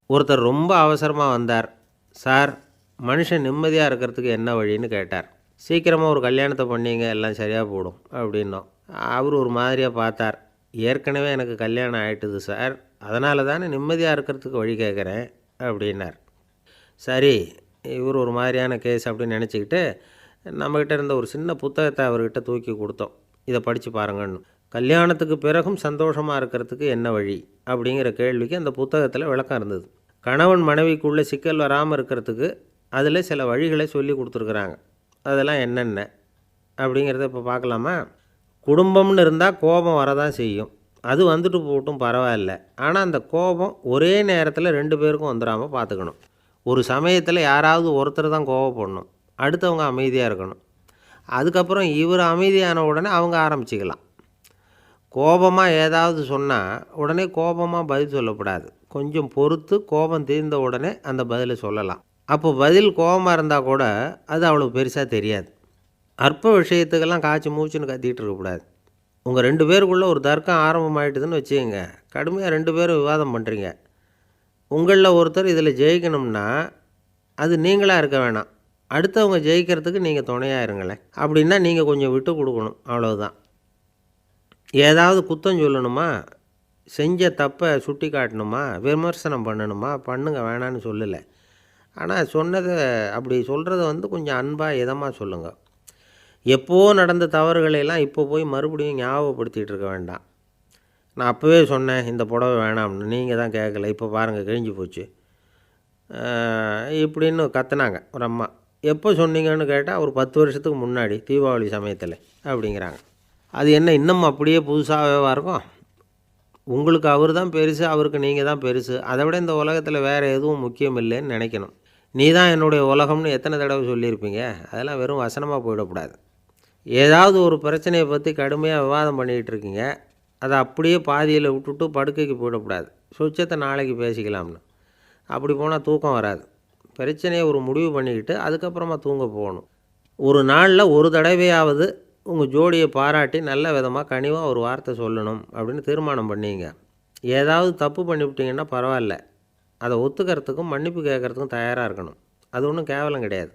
ஒருத்தர் ரொம்ப அவசரமாக வந்தார். சார், மனுஷன் நிம்மதியாக இருக்கிறதுக்கு என்ன வழின்னு கேட்டார். சீக்கிரமாக ஒரு கல்யாணத்தை பண்ணிங்க, எல்லாம் சரியாக போடும் அப்படின்னோம். அவர் ஒரு மாதிரியாக பார்த்தார். ஏற்கனவே எனக்கு கல்யாணம் ஆகிட்டுது சார், அதனால தானே நிம்மதியாக இருக்கிறதுக்கு வழி கேட்குறேன் அப்படின்னார். சரி, இவர் ஒரு மாதிரியான கேஸ் அப்படின்னு நினச்சிக்கிட்டு நம்மக்கிட்ட இருந்த ஒரு சின்ன புத்தகத்தை அவர்கிட்ட தூக்கி கொடுத்தோம். இதை படித்து பாருங்கன்னு. கல்யாணத்துக்கு பிறகும் சந்தோஷமாக இருக்கிறதுக்கு என்ன வழி அப்படிங்கிற கேள்விக்கு அந்த புத்தகத்தில் விளக்கம் இருந்தது. கணவன் மனைவிக்குள்ளே சிக்கல் வராமல் இருக்கிறதுக்கு அதில் சில வழிகளை சொல்லி கொடுத்துருக்குறாங்க. அதெல்லாம் என்னென்ன அப்படிங்கிறத இப்போ பார்க்கலாமா? குடும்பம்னு இருந்தால் கோபம் வரதான் செய்யும். அது வந்துட்டு போகட்டும், பரவாயில்ல. ஆனால் அந்த கோபம் ஒரே நேரத்தில் 2 பேருக்கும் வந்துடாமல் பார்த்துக்கணும். ஒரு சமயத்தில் யாராவது ஒருத்தர் தான் கோபப்படணும், அடுத்தவங்க அமைதியாக இருக்கணும். அதுக்கப்புறம் இவர் அமைதியான உடனே அவங்க ஆரம்பிச்சிக்கலாம். கோபமாக ஏதாவது சொன்னால் உடனே கோபமாக பதில் சொல்லக்கூடாது. கொஞ்சம் பொறுத்து கோபம் தீர்ந்த உடனே அந்த பதிலை சொல்லலாம். அப்போ பதில் கோபமாக இருந்தால் கூட அது அவ்வளோ பெருசாக தெரியாது. அற்ப விஷயத்துக்கெல்லாம் காய்ச்சி மூச்சுன்னு கத்திக்கிட்டு இருக்கக்கூடாது. உங்கள் 2 பேருக்குள்ளே ஒரு தர்க்கம் ஆரம்பமாயிட்டுதுன்னு வச்சுக்கோங்க. கடுமையாக 2 பேரும் விவாதம் பண்ணுறீங்க. உங்களில் ஒருத்தர் இதில் ஜெயிக்கணும்னா அது நீங்களாக இருக்க வேணாம், அடுத்தவங்க ஜெயிக்கிறதுக்கு நீங்கள் துணையாக இருங்களேன். அப்படின்னா நீங்கள் கொஞ்சம் விட்டு கொடுக்கணும், அவ்வளவுதான். ஏதாவது குத்தம் சொல்லணுமா, செஞ்ச தப்பை சுட்டி காட்டணுமா, விமர்சனம் பண்ணணுமா, பண்ணுங்க, வேணான்னு சொல்லலை. ஆனால் சொன்னதை அப்படி சொல்கிறத கொஞ்சம் அன்பாக இதமாக சொல்லுங்கள். எப்போது நடந்த தவறுகளையெல்லாம் இப்போ போய் மறுபடியும் ஞாபகப்படுத்திகிட்டு இருக்க வேண்டாம். நான் அப்போவே சொன்னேன் இந்த புடவை வேணாம்னு, நீங்கள் தான் கேட்கல, இப்போ பாருங்கள் கிழிஞ்சு போச்சு இப்படின்னு கத்துனாங்க ஒரு அம்மா. எப்போ சொன்னீங்கன்னு கேட்டால் ஒரு 10 வருஷத்துக்கு முன்னாடி தீபாவளி சமயத்தில் அப்படிங்கிறாங்க. அது என்ன இன்னும் அப்படியே புதுசாகவே இருக்கும்? உங்களுக்கு அவர் தான் பெருசு, அவருக்கு நீங்கள் தான் பெருசு. அதை விட இந்த உலகத்தில் வேறு எதுவும் முக்கியம் இல்லைன்னு நினைக்கணும். நீ தான் என்னுடைய உலகம்னு எத்தனை தடவை சொல்லியிருப்பீங்க? அதெல்லாம் வெறும் வசனமாக போயிடக்கூடாது. ஏதாவது ஒரு பிரச்சனையை பற்றி கடுமையாக விவாதம் பண்ணிக்கிட்டு இருக்கீங்க, அதை அப்படியே பாதியில் விட்டுட்டு படுக்கைக்கு போயிடக்கூடாது. சொச்சத்தை நாளைக்கு பேசிக்கலாம்னு. அப்படி போனால் தூக்கம் வராது. பிரச்சனையை ஒரு முடிவு பண்ணிக்கிட்டு அதுக்கப்புறமா தூங்க போகணும். ஒரு நாளில் ஒரு தடவையாவது உங்கள் ஜோடியை பாராட்டி நல்ல விதமாக கனிவாக ஒரு வார்த்தை சொல்லணும் அப்படின்னு தீர்மானம் பண்ணிங்க. ஏதாவது தப்பு பண்ணிவிட்டீங்கன்னா பரவாயில்ல, அதை ஒத்துக்கிறதுக்கும் மன்னிப்பு கேட்குறதுக்கும் தயாராக இருக்கணும். அது ஒன்றும் கேவலம் கிடையாது.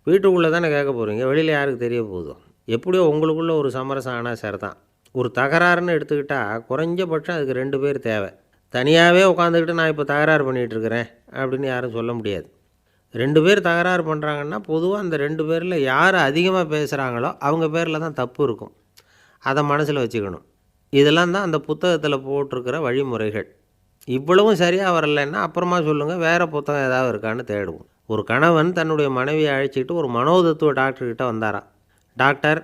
வீட்டுக்குள்ளே தானே கேட்க போகிறீங்க, வெளியில் யாருக்கு தெரிய போதும்? எப்படியோ உங்களுக்குள்ளே ஒரு சமரசம் ஆனால் சரி தான். ஒரு தகராறுன்னு எடுத்துக்கிட்டால் குறைஞ்சபட்சம் அதுக்கு 2 பேர் தேவை. தனியாகவே உட்காந்துக்கிட்டு நான் இப்போ தகராறு பண்ணிகிட்ருக்கிறேன் அப்படின்னு யாரும் சொல்ல முடியாது. 2 பேர் தகராறு பண்ணுறாங்கன்னா பொதுவாக அந்த 2 பேரில் யார் அதிகமாக பேசுகிறாங்களோ அவங்க பேரில் தான் தப்பு இருக்கும். அதை மனசில் வச்சுக்கணும். இதெல்லாம் தான் அந்த புத்தகத்தில் போட்டிருக்கிற வழிமுறைகள். இவ்வளவும் சரியாக வரலைன்னா அப்புறமா சொல்லுங்கள், வேறு புத்தகம் ஏதாவது இருக்கான்னு தேடுவோம். ஒரு கணவன் தன்னுடைய மனைவியை அழைச்சிக்கிட்டு ஒரு மனோதத்துவ டாக்டர்கிட்ட வந்தாராம். டாக்டர்,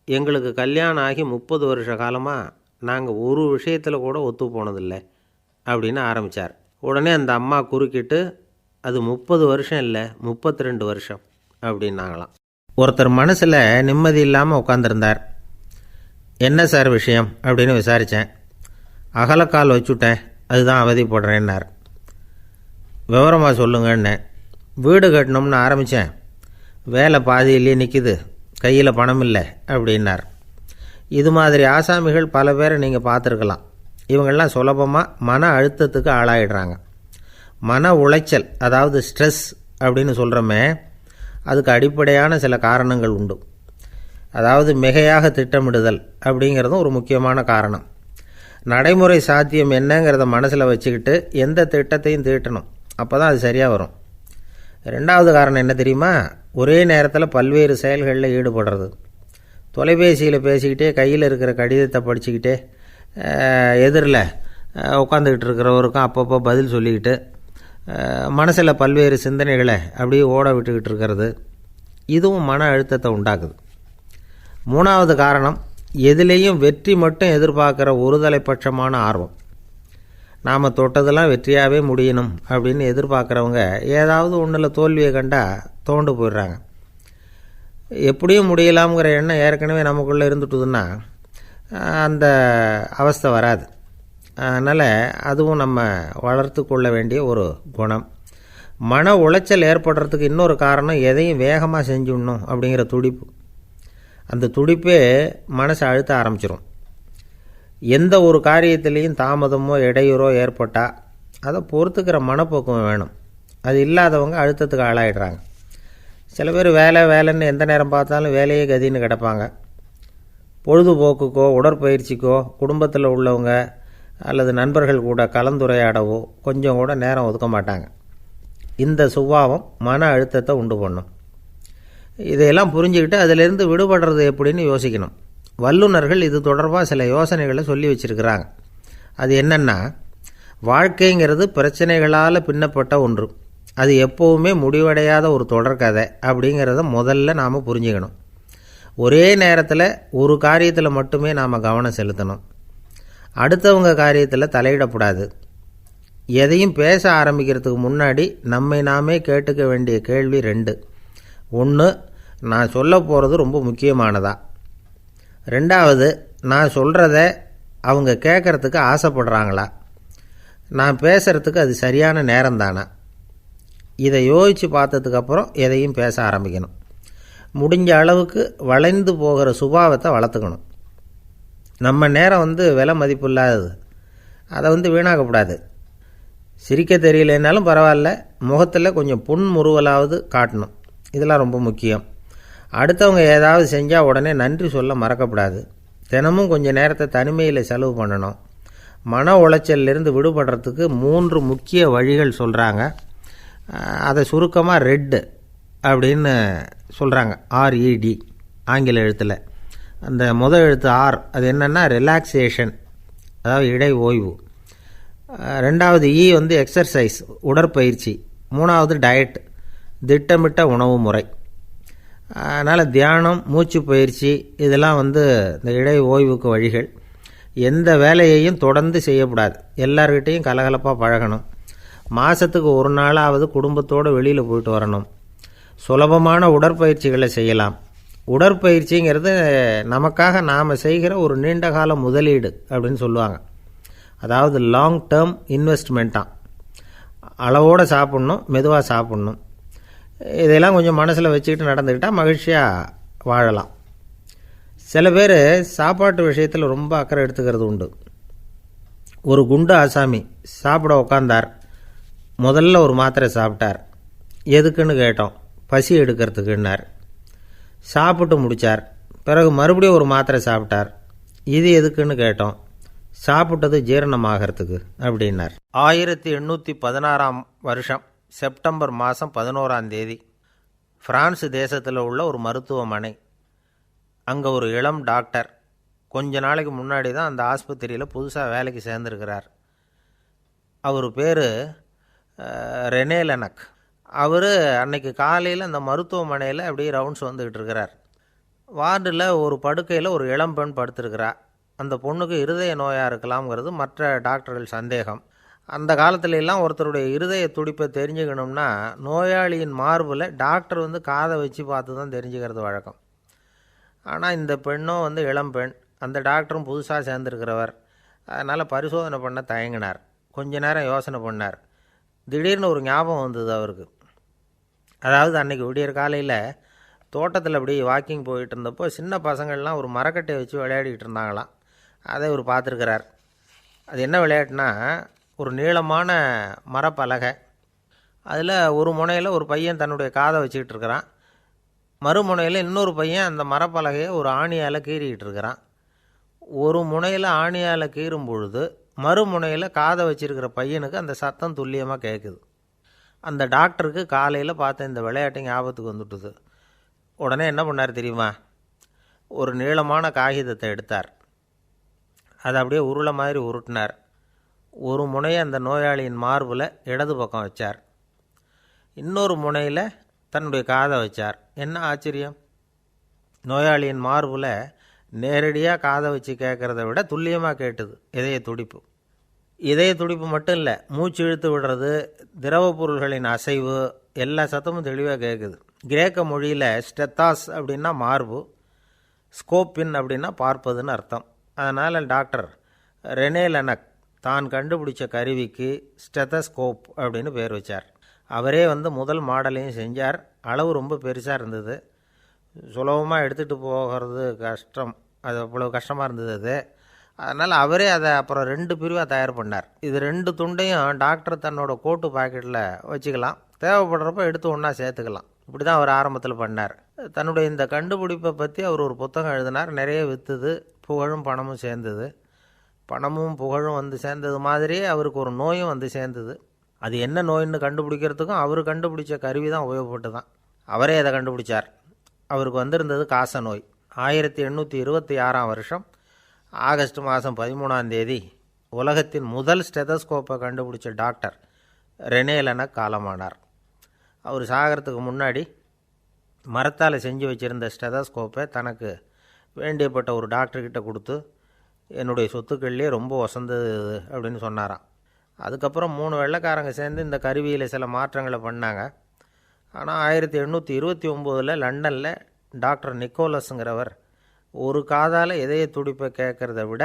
எங்களுக்கு கல்யாணம் ஆகி 30 வருஷ காலமாக நாங்கள் ஒரு விஷயத்தில் கூட ஒத்து போனதில்லை அப்படின்னு ஆரம்பித்தார். உடனே அந்த அம்மா குறுக்கிட்டு, அது 30 வருஷம் இல்லை, 32 வருஷம் அப்படின்னாங்களாம். ஒருத்தர் மனசில் நிம்மதி இல்லாமல் உட்காந்துருந்தார். என்ன சார் விஷயம் அப்படின்னு விசாரித்தேன். அகலக்கால் வச்சுட்டேன், அதுதான் அவதிப்படுறேன்னார். விவரமாக சொல்லுங்கன்னேன். வீடு கட்டணும்னு ஆரம்பித்தேன், வேலை பாதியிலேயே நிற்கிது, கையில் பணம் இல்லை அப்படின்னார். இது மாதிரி ஆசாமிகள் பல பேரை நீங்கள் பார்த்துருக்கலாம். இவங்கெல்லாம் சுலபமாக மன அழுத்தத்துக்கு ஆளாயிடுறாங்க. மன உளைச்சல், அதாவது ஸ்ட்ரெஸ் அப்படின்னு சொல்கிறோமே, அதுக்கு அடிப்படையான சில காரணங்கள் உண்டு. அதாவது மிகையாக திட்டமிடுதல் அப்படிங்கிறதும் ஒரு முக்கியமான காரணம். நடைமுறை சாத்தியம் என்னங்கிறத மனசில் வச்சுக்கிட்டு எந்த திட்டத்தையும் தீட்டணும், அப்போ தான் அது சரியாக வரும். 2வது காரணம் என்ன தெரியுமா? ஒரே நேரத்தில் பல்வேறு செயல்களில் ஈடுபடுறது. தொலைபேசியில் பேசிக்கிட்டே கையில் இருக்கிற கடிதத்தை படிச்சுக்கிட்டே எதிரில் உட்காந்துக்கிட்டு இருக்கிறவருக்கும் அப்பப்போ பதில் சொல்லிக்கிட்டு மனசில் பல்வேறு சிந்தனைகளை அப்படியே ஓட விட்டுக்கிட்டு இருக்கிறது, இதுவும் மன அழுத்தத்தை உண்டாக்குது. 3வது காரணம், எதிலேயும் வெற்றி மட்டும் எதிர்பார்க்குற ஒருதலைப்பட்சமான ஆர்வம். நாம் தொட்டதெல்லாம் வெற்றியாகவே முடியணும் அப்படின்னு எதிர்பார்க்குறவங்க ஏதாவது ஒன்றில் தோல்வியை கண்டால் தோண்டு போயிடுறாங்க. எப்படியும் முடியலாம்ங்கிற எண்ணம் ஏற்கனவே நமக்குள்ளே இருந்துட்டுதுன்னா அந்த அவஸ்தை வராது. அதனால் அதுவும் நம்ம வளர்த்து கொள்ள வேண்டிய ஒரு குணம். மன உளைச்சல் ஏற்படுறதுக்கு இன்னொரு காரணம், எதையும் வேகமாக செஞ்சுடணும் அப்படிங்கிற துடிப்பு. அந்த துடிப்பே மனசை அழுத்த ஆரம்பிச்சிடும். எந்த ஒரு காரியத்திலையும் தாமதமோ இடையூறோ ஏற்பட்டால் அதை பொறுத்துக்கிற மனப்போக்கம் வேணும். அது இல்லாதவங்க அழுத்தத்துக்கு ஆளாயிடுறாங்க. சில பேர் வேலைன்னு எந்த நேரம் பார்த்தாலும் வேலையே கதின்னு கிடப்பாங்க. பொழுதுபோக்குக்கோ உடற்பயிற்சிக்கோ குடும்பத்தில் உள்ளவங்க அல்லது நண்பர்கள் கூட கலந்துரையாடவோ கொஞ்சம் கூட நேரம் ஒதுக்க மாட்டாங்க. இந்த சுபாவம் மன அழுத்தத்தை உண்டு பண்ணும். இதையெல்லாம் புரிஞ்சுக்கிட்டு அதிலிருந்து விடுபடுறது எப்படின்னு யோசிக்கணும். வல்லுநர்கள் இது தொடர்பாக சில யோசனைகளை சொல்லி வச்சுருக்கிறாங்க. அது என்னென்னா, வாழ்க்கைங்கிறது பிரச்சனைகளால் பின்னப்பட்ட ஒன்று. அது எப்போவுமே முடிவடையாத ஒரு தொடர்கதை அப்படிங்கிறத முதல்ல நாம் புரிஞ்சுக்கணும். ஒரே நேரத்தில் ஒரு காரியத்தில் மட்டுமே நாம் கவனம் செலுத்தணும். அடுத்தவங்க காரியத்தில் தலையிடக்கூடாது. எதையும் பேச ஆரம்பிக்கிறதுக்கு முன்னாடி நம்மை நாமே கேட்டுக்க வேண்டிய கேள்வி 2. 1, நான் சொல்ல போகிறது ரொம்ப முக்கியமானதா? 2வது, நான் சொல்கிறத அவங்க கேட்குறதுக்கு ஆசைப்படுறாங்களா? நான் பேசுகிறதுக்கு அது சரியான நேரம்தானா? இதை யோசித்து பார்த்ததுக்கப்புறம் எதையும் பேச ஆரம்பிக்கணும். முடிஞ்ச அளவுக்கு வளைந்து போகிற சுபாவத்தை வளர்த்துக்கணும். நம்ம நேரம் விலை மதிப்பு இல்லாதது. அதை வீணாக்கக்கூடாது. சிரிக்க தெரியலனாலும் பரவாயில்ல, முகத்தில் கொஞ்சம் புன்முறுவலாவது காட்டணும். இதெல்லாம் ரொம்ப முக்கியம். அடுத்தவங்க ஏதாவது செஞ்சால் உடனே நன்றி சொல்ல மறக்கக்கூடாது. தினமும் கொஞ்சம் நேரத்தை தனிமையில் செலவு பண்ணணும். மன உளைச்சலிருந்து விடுபடுறதுக்கு 3 முக்கிய வழிகள் சொல்கிறாங்க. அதை சுருக்கமாக ரெட் அப்படின்னு சொல்கிறாங்க. RED ஆங்கில எழுத்தில். அந்த முதல் எழுத்து R, அது என்னென்னா ரிலாக்ஸேஷன், அதாவது இடை ஓய்வு. 2வது E எக்ஸர்சைஸ், உடற்பயிற்சி. 3வது டயட், திட்டமிட்ட உணவு முறை. அதனால் தியானம், மூச்சு பயிற்சி இதெல்லாம் இந்த இடை ஓய்வுக்கு வழிகள். எந்த வேலையையும் தொடர்ந்து செய்யக்கூடாது. எல்லார்கிட்டையும் கலகலப்பாக பழகணும். மாதத்துக்கு ஒரு நாளாவது குடும்பத்தோடு வெளியில் போயிட்டு வரணும். சுலபமான உடற்பயிற்சிகளை செய்யலாம். உடற்பயிற்சிங்கிறது நமக்காக நாம் செய்கிற ஒரு நீண்டகால முதலீடு அப்படின்னு சொல்லுவாங்க. அதாவது லாங் டேர்ம் இன்வெஸ்ட்மெண்ட்டாக. அளவோடு சாப்பிட்ணும், மெதுவாக சாப்பிட்ணும். இதெல்லாம் கொஞ்சம் மனசில் வச்சுக்கிட்டு நடந்துக்கிட்டால் மகிழ்ச்சியாக வாழலாம். சில பேர் சாப்பாட்டு விஷயத்தில் ரொம்ப அக்கறை எடுத்துக்கிறது உண்டு. ஒரு குண்டு ஆசாமி சாப்பிட உக்காந்தார். முதல்ல ஒரு மாத்திரை சாப்பிட்டார். எதுக்குன்னு கேட்டோம். பசி எடுக்கிறதுக்குன்னார். சாப்பிட்டு முடித்தார். பிறகு மறுபடியும் ஒரு மாத்திரை சாப்பிட்டார். இது எதுக்குன்னு கேட்டோம். சாப்பிட்டது ஜீரணமாகறதுக்கு அப்படின்னார். 1816ஆம் வருஷம் செப்டம்பர் மாதம் 11ஆம் தேதி பிரான்ஸ் தேசத்தில் உள்ள ஒரு மருத்துவமனை. அங்கே ஒரு இளம் டாக்டர் கொஞ்ச நாளைக்கு முன்னாடி தான் அந்த ஆஸ்பத்திரியில் புதுசாக வேலைக்கு சேர்ந்துருக்கிறார். அவர் பேர் ரெனே லெனக். அவர் அன்னைக்கு காலையில் அந்த மருத்துவமனையில் அப்படியே ரவுண்ட்ஸ் வந்துக்கிட்டு இருக்கிறார். வார்டில் ஒரு படுக்கையில் ஒரு இளம் பெண் படுத்திருக்கிறா. அந்த பொண்ணுக்கு இருதய நோயாக இருக்கலாம்ங்கிறது மற்ற டாக்டர்கள் சந்தேகம். அந்த காலத்துல எல்லாம் ஒருத்தருடைய இருதய துடிப்பை தெரிஞ்சுக்கணும்னா நோயாளியின் மார்பில் டாக்டர் காதை வச்சு பார்த்து தான் தெரிஞ்சுக்கிறது வழக்கம். ஆனால் இந்த பெண்ணும் இளம் பெண். அந்த டாக்டரும் புதுசாக சேர்ந்துருக்கிறவர். அதனால் பரிசோதனை பண்ண தயங்கினார். கொஞ்ச நேரம் யோசனை பண்ணார். திடீர்னு ஒரு ஞாபகம் வந்தது அவருக்கு. அதாவது அன்றைக்கி விடியற் காலையில் தோட்டத்தில் அப்படி வாக்கிங் போயிட்டு இருந்தப்போ சின்ன பசங்கள்லாம் ஒரு மரக்கட்டையை வச்சு விளையாடிக்கிட்டு இருந்தாங்களாம். அதை இவர் பார்த்துருக்கிறார். அது என்ன விளையாட்டுனா, ஒரு நீளமான மரப்பலகை. அதில் ஒரு முனையில் ஒரு பையன் தன்னுடைய காதை வச்சுக்கிட்டு இருக்கிறான். மறுமுனையில் இன்னொரு பையன் அந்த மரப்பலகையை ஒரு ஆணியால் கீறிக்கிட்டு இருக்கிறான். ஒரு முனையில் ஆணியால் கீறும் பொழுது மறுமுனையில் காதை வச்சிருக்கிற பையனுக்கு அந்த சத்தம் துல்லியமாக கேட்குது. அந்த டாக்டருக்கு காலையில் பார்த்த இந்த விளையாட்டு ஞாபகத்துக்கு வந்துட்டுது. உடனே என்ன பண்ணார் தெரியுமா? ஒரு நீளமான காகிதத்தை எடுத்தார். அதை அப்படியே உருளை மாதிரி உருட்டினார். ஒரு முனையை அந்த நோயாளியின் மார்பில் இடது பக்கம் வச்சார். இன்னொரு முனையில் தன்னுடைய காதை வச்சார். என்ன ஆச்சரியம்! நோயாளியின் மார்பில் நேரடியாக காதை வச்சு கேட்குறத விட துல்லியமாக கேட்டுது இதய துடிப்பு. இதய துடிப்பு மட்டும் இல்லை, மூச்சு இழுத்து விடுறது, திரவ பொருள்களின் அசைவு, எல்லா சத்தமும் தெளிவாக கேட்குது. கிரேக்க மொழியில் ஸ்டெத்தாஸ் அப்படின்னா மார்பு, ஸ்கோப்பின் அப்படின்னா பார்ப்பதுன்னு அர்த்தம். அதனால் டாக்டர் ரெனே லெனக் தான் கண்டுபிடிச்ச கருவிக்கு ஸ்டெத்தஸ்கோப் அப்படின்னு பேர் வச்சார். அவரே முதல் மாடலையும் செஞ்சார். அளவு ரொம்ப பெருசாக இருந்தது. சுலபமாக எடுத்துகிட்டு போகிறது கஷ்டம். அது அவ்வளோ கஷ்டமாக இருந்தது. அது அதனால் அவரே அதை அப்புறம் 2 பிரிவாக தயார் பண்ணார். இது 2 துண்டையும் டாக்டர் தன்னோட கோட்டு பாக்கெட்டில் வச்சுக்கலாம், தேவைப்படுறப்ப எடுத்து ஒன்றா சேர்த்துக்கலாம். இப்படி தான் அவர் ஆரம்பத்தில் பண்ணார். தன்னுடைய இந்த கண்டுபிடிப்பை பற்றி அவர் ஒரு புத்தகம் எழுதினார். நிறைய விற்றுது, புகழும் பணமும் சேர்ந்தது. பணமும் புகழும் வந்து சேர்ந்தது மாதிரியே அவருக்கு ஒரு நோயும் வந்து சேர்ந்தது. அது என்ன நோயின்னு கண்டுபிடிக்கிறதுக்கும் அவர் கண்டுபிடிச்ச கருவி தான் உபயோகப்பட்டு தான். அவரே அதை கண்டுபிடிச்சார். அவருக்கு வந்திருந்தது காச நோய். 1826ஆம் வருஷம் ஆகஸ்ட் மாதம் 13ஆம் தேதி உலகத்தின் முதல் ஸ்டெதஸ்கோப்பை கண்டுபிடிச்ச டாக்டர் ரெனே லெனக் காலமானார். அவர் சாகிறதுக்கு முன்னாடி மரத்தால் செஞ்சு வச்சுருந்த ஸ்டெதஸ்கோப்பை தனக்கு வேண்டியப்பட்ட ஒரு டாக்டர்கிட்ட கொடுத்து, என்னுடைய சொத்துக்கள்லேயே ரொம்ப வசந்தது அப்படின்னு சொன்னாராம். அதுக்கப்புறம் 3 வெள்ளைக்காரங்க சேர்ந்து இந்த கருவியில் சில மாற்றங்களை பண்ணாங்க. ஆனால் 1829 லண்டனில் டாக்டர் நிக்கோலஸுங்கிறவர் ஒரு காதால் இதய துடிப்பை கேட்குறத விட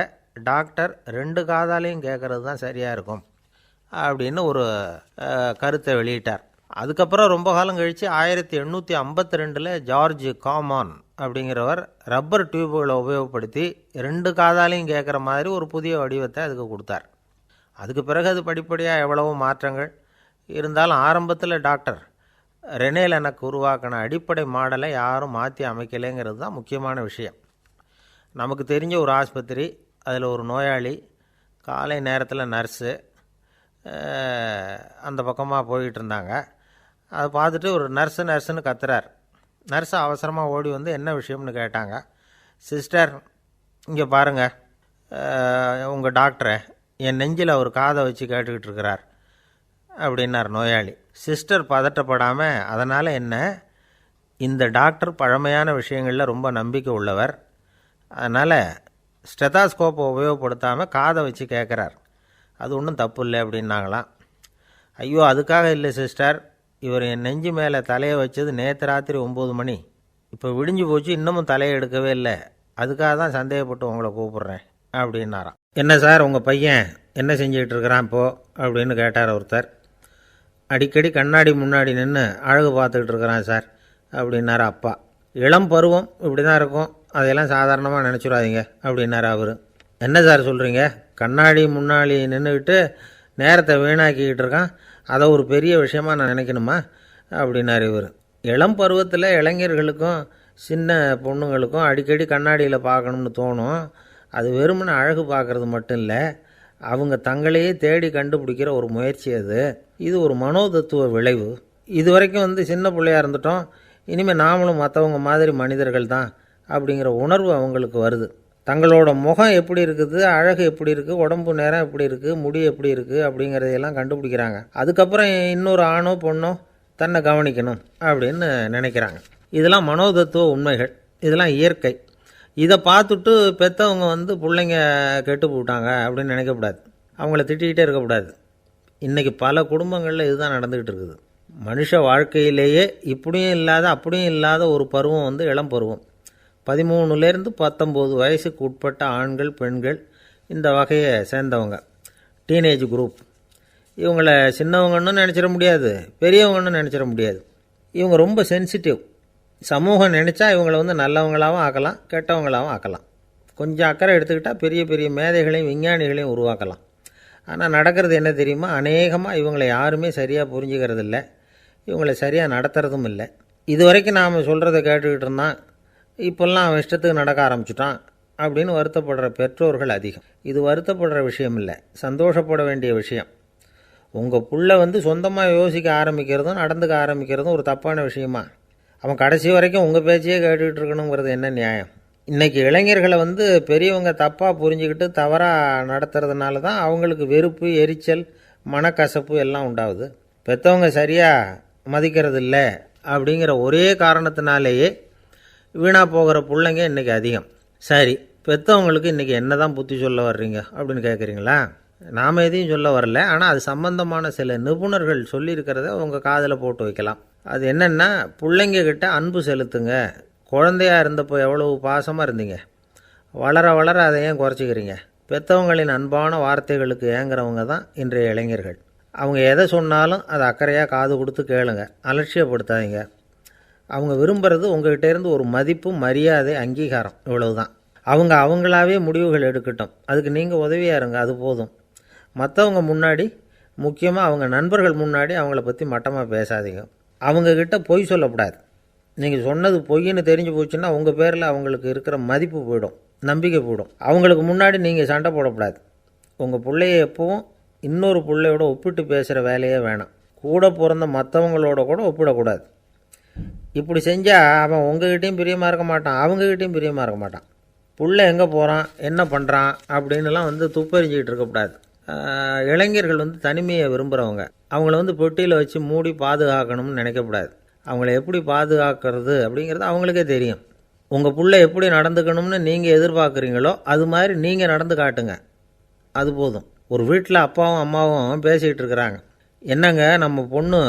டாக்டர் 2 காதாலையும் கேட்குறது தான் சரியாக இருக்கும் அப்படின்னு ஒரு கருத்தை வெளியிட்டார். அதுக்கப்புறம் ரொம்ப காலம் கழித்து 1852 ஜார்ஜ் காமான் அப்படிங்கிறவர் ரப்பர் டியூபுகளை உபயோகப்படுத்தி 2 காதாலையும் கேட்குற மாதிரி ஒரு புதிய வடிவத்தை அதுக்கு கொடுத்தார். அதுக்கு பிறகு அது படிப்படியாக எவ்வளவோ மாற்றங்கள் இருந்தாலும் ஆரம்பத்தில் டாக்டர் ரெனே லெனக் உருவாக்கின அடிப்படை மாடலை யாரும் மாற்றி அமைக்கலைங்கிறது தான் முக்கியமான விஷயம். நமக்கு தெரிஞ்ச ஒரு ஆஸ்பத்திரி, அதில் ஒரு நோயாளி, காலை நேரத்தில் நர்ஸு அந்த பக்கமாக போயிட்டு இருந்தாங்க. அதை பார்த்துட்டு ஒரு நர்ஸுன்னு கத்துறார். நர்ஸு அவசரமாக ஓடி வந்து என்ன விஷயம்னு கேட்டாங்க. சிஸ்டர், இங்கே பாருங்கள், உங்கள் டாக்டரை என் நெஞ்சில் ஒரு காதை வச்சு கேட்டுக்கிட்டு இருக்கிறார் அப்படின்னார் நோயாளி. சிஸ்டர் பதட்டப்படாமல், அதனால் என்ன, இந்த டாக்டர் பழமையான விஷயங்களில் ரொம்ப நம்பிக்கை உள்ளவர், அதனால் ஸ்டெதாஸ்கோப்பை உபயோகப்படுத்தாமல் காதை வச்சு கேட்குறார், அது ஒன்றும் தப்பு இல்லை அப்படின்னாங்களாம். ஐயோ, அதுக்காக இல்லை சிஸ்டர், இவர் என் நெஞ்சு மேலே தலையை வச்சது நேற்று ராத்திரி 9 மணி, இப்போ விடிஞ்சு போச்சு, இன்னமும் தலையை எடுக்கவே இல்லை, அதுக்காக தான் சந்தேகப்பட்டு உங்களை கூப்பிட்றேன் அப்படின்னாராம். என்ன சார், உங்கள் பையன் என்ன செஞ்சுக்கிட்டு இருக்கிறான் இப்போது அப்படின்னு கேட்டார் ஒருத்தர். அடிக்கடி கண்ணாடி முன்னாடி நின்று அழகு பார்த்துக்கிட்டு இருக்கிறான் சார் அப்படின்னாரு அப்பா. இளம் பருவம் இப்படி தான் இருக்கும், அதையெல்லாம் சாதாரணமாக நினச்சிடாதீங்க அப்படின்னாரு அவர். என்ன சார் சொல்கிறீங்க, கண்ணாடி முன்னாடி நின்றுக்கிட்டு நேரத்தை வீணாக்கிக்கிட்டு இருக்கான், அதை ஒரு பெரிய விஷயமாக நான் நினைக்கணுமா அப்படின்னாரு இவர். இளம் பருவத்தில் இளைஞர்களுக்கும் சின்ன பொண்ணுங்களுக்கும் அடிக்கடி கண்ணாடியில் பார்க்கணும்னு தோணும். அது வெறுமனே அழகு பார்க்குறது மட்டும் இல்லை, அவங்க தங்களையே தேடி கண்டுபிடிக்கிற ஒரு முயற்சி அது. இது ஒரு மனோதத்துவ விளைவு. இது வரைக்கும் சின்ன பிள்ளையாக இருந்துட்டோம், இனிமேல் நாமளும் மற்றவங்க மாதிரி மனிதர்கள் தான் அப்படிங்கிற உணர்வு அவங்களுக்கு வருது. தங்களோட முகம் எப்படி இருக்குது, அழகு எப்படி இருக்குது, உடம்பு நேரம் எப்படி இருக்குது, முடி எப்படி இருக்குது அப்படிங்கிறதையெல்லாம் கண்டுபிடிக்கிறாங்க. அதுக்கப்புறம் இன்னொரு ஆணோ பொண்ணோ தன்னை கவனிக்கணும் அப்படின்னு நினைக்கிறாங்க. இதெல்லாம் மனோதத்துவ உண்மைகள், இதெல்லாம் இயற்கை. இதை பார்த்துட்டு பெற்றவங்க பிள்ளைங்க கெட்டு போட்டாங்க அப்படின்னு நினைக்கக்கூடாது, அவங்கள திட்டிக்கிட்டே இருக்கக்கூடாது. இன்றைக்கி பல குடும்பங்களில் இதுதான் நடந்துக்கிட்டு இருக்குது. மனுஷ வாழ்க்கையிலேயே இப்படியும் இல்லாத அப்படியும் இல்லாத ஒரு பருவம் இளம் பருவம். 13லேருந்து 19 வயசுக்கு உட்பட்ட ஆண்கள் பெண்கள் இந்த வகையை சேர்ந்தவங்க, டீனேஜ் குரூப். இவங்களை சின்னவங்கன்னு நினச்சிட முடியாது, பெரியவங்கன்னு நினச்சிட முடியாது. இவங்க ரொம்ப சென்சிட்டிவ். சமூகம் நினச்சா இவங்களை நல்லவங்களாகவும் ஆக்கலாம், கெட்டவங்களாகவும் ஆக்கலாம். கொஞ்சம் அக்கறை எடுத்துக்கிட்டால் பெரிய பெரிய மேதைகளையும் விஞ்ஞானிகளையும் உருவாக்கலாம். ஆனால் நடக்கிறது என்ன தெரியுமா, அநேகமாக இவங்களை யாருமே சரியாக புரிஞ்சுக்கிறது இல்லை, இவங்களை சரியாக நடத்துறதும் இல்லை. இது வரைக்கும் நாம் சொல்கிறத கேட்டுக்கிட்டு இருந்தான், இப்போல்லாம் அவன் இஷ்டத்துக்கு நடக்க ஆரம்பிச்சுட்டான் அப்படின்னு வருத்தப்படுற பெற்றோர்கள் அதிகம். இது வருத்தப்படுற விஷயம் இல்லை, சந்தோஷப்பட வேண்டிய விஷயம். உங்கள் புள்ள சொந்தமாக யோசிக்க ஆரம்பிக்கிறதும் நடந்துக்க ஆரம்பிக்கிறதும் ஒரு தப்பான விஷயமா? அவன் கடைசி வரைக்கும் உங்கள் பேச்சையே கேட்டுக்கிட்டு இருக்கணுங்கிறது என்ன நியாயம்? இன்றைக்கி இளைஞர்களை பெரியவங்க தப்பாக புரிஞ்சுக்கிட்டு தவறாக நடத்துறதுனால தான் அவங்களுக்கு வெறுப்பு, எரிச்சல், மனக்கசப்பு எல்லாம் உண்டாகுது. பெற்றவங்க சரியாக மதிக்கிறது இல்லை அப்படிங்கிற ஒரே காரணத்தினாலேயே வீணாக போகிற பிள்ளைங்க இன்றைக்கி அதிகம். சரி, பெற்றவங்களுக்கு இன்றைக்கி என்ன தான் புத்தி சொல்ல வர்றீங்க அப்படின்னு கேட்குறீங்களா? நாம் எதையும் சொல்ல வரல, ஆனால் அது சம்பந்தமான சில நிபுணர்கள் சொல்லியிருக்கிறத உங்கள் காதில் போட்டு வைக்கலாம். அது என்னென்னா, பிள்ளைங்க கிட்ட அன்பு செலுத்துங்க. குழந்தையாக இருந்தப்போ எவ்வளவு பாசமாக இருந்தீங்க, வளர வளர அதை ஏன் குறைச்சிக்கிறீங்க? பெற்றவங்களின் அன்பான வார்த்தைகளுக்கு ஏங்குறவங்க தான் இன்றைய இளைஞர்கள். அவங்க எதை சொன்னாலும் அதை அக்கறையாக காது கொடுத்து கேளுங்க, அலட்சியப்படுத்தாதீங்க. அவங்க விரும்புகிறது உங்கள்கிட்ட இருந்து ஒரு மதிப்பு, மரியாதை, அங்கீகாரம், இவ்வளவு தான். அவங்க அவங்களாவே முடிவுகள் எடுக்கட்டும், அதுக்கு நீங்கள் உதவியாக இருங்க, அது போதும். மற்றவங்க முன்னாடி, முக்கியமாக அவங்க நண்பர்கள் முன்னாடி அவங்கள பற்றி மட்டமாக பேசாதீங்க. அவங்கக்கிட்ட பொய் சொல்லக்கூடாது. நீங்கள் சொன்னது பொய்ன்னு தெரிஞ்சு போச்சுன்னா உங்கள் பேரில் அவங்களுக்கு இருக்கிற மதிப்பு போயிடும், நம்பிக்கை போயிடும். அவங்களுக்கு முன்னாடி நீங்கள் சண்டை போடக்கூடாது. உங்கள் பிள்ளைய எப்பவும் இன்னொரு பிள்ளையோட ஒப்பிட்டு பேசுகிற வேலையே வேணாம். கூட பிறந்த மற்றவங்களோட கூட ஒப்பிடக்கூடாது. இப்படி செஞ்சால் அவன் உங்ககிட்டையும் பிரியமாக இருக்க மாட்டான், அவங்ககிட்டையும் பிரியமாக இருக்க மாட்டான். புள்ள எங்கே போகிறான், என்ன பண்ணுறான் அப்படின்னுலாம் துப்பறிஞ்சிக்கிட்டு இருக்கக்கூடாது. இளைஞர்கள் தனிமையை விரும்புகிறவங்க. அவங்கள பெட்டியில் வச்சு மூடி பாதுகாக்கணும்னு நினைக்கக்கூடாது. அவங்கள எப்படி பாதுகாக்கிறது அப்படிங்கிறது அவங்களுக்கே தெரியும். உங்கள் புள்ள எப்படி நடந்துக்கணும்னு நீங்கள் எதிர்பார்க்குறீங்களோ அது மாதிரி நீங்கள் நடந்து காட்டுங்க, அது போதும். ஒரு வீட்டில் அப்பாவும் அம்மாவும் பேசிக்கிட்டு இருக்கிறாங்க. என்னங்க நம்ம பொண்ணு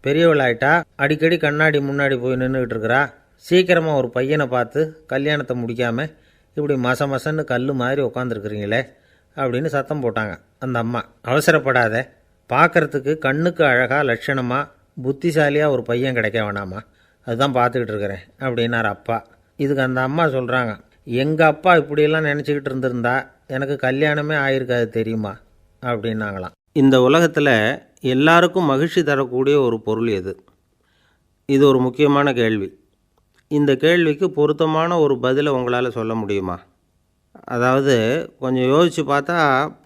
பெரியவளாயிட்டா, அடிக்கடி கண்ணாடி முன்னாடி போய் நின்றுக்கிட்டு இருக்கிறா, சீக்கிரமாக ஒரு பையனை பார்த்து கல்யாணத்தை முடிக்காமல் இப்படி மசன்னு கல் மாதிரி உட்காந்துருக்குறீங்களே அப்படின்னு சத்தம் போட்டாங்க அந்த அம்மா. அவசரப்படாத, பார்க்குறதுக்கு கண்ணுக்கு அழகாக லட்சணமாக புத்திசாலியாக ஒரு பையன் கிடைக்க வேணாமா, அதுதான் பார்த்துக்கிட்டு இருக்கிறேன் அப்படின்னார் அப்பா. இதுக்கு அந்த அம்மா சொல்கிறாங்க, எங்கள் அப்பா இப்படியெல்லாம் நினச்சிக்கிட்டு இருந்திருந்தா எனக்கு கல்யாணமே ஆயிருக்காது தெரியுமா அப்படின்னாங்களாம். இந்த உலகத்தில் எல்லாருக்கும் மகிழ்ச்சி தரக்கூடிய ஒரு பொருள் எது? இது ஒரு முக்கியமான கேள்வி. இந்த கேள்விக்கு பொருத்தமான ஒரு பதிலை உங்களால் சொல்ல முடியுமா? அதாவது கொஞ்சம் யோசித்து பார்த்தா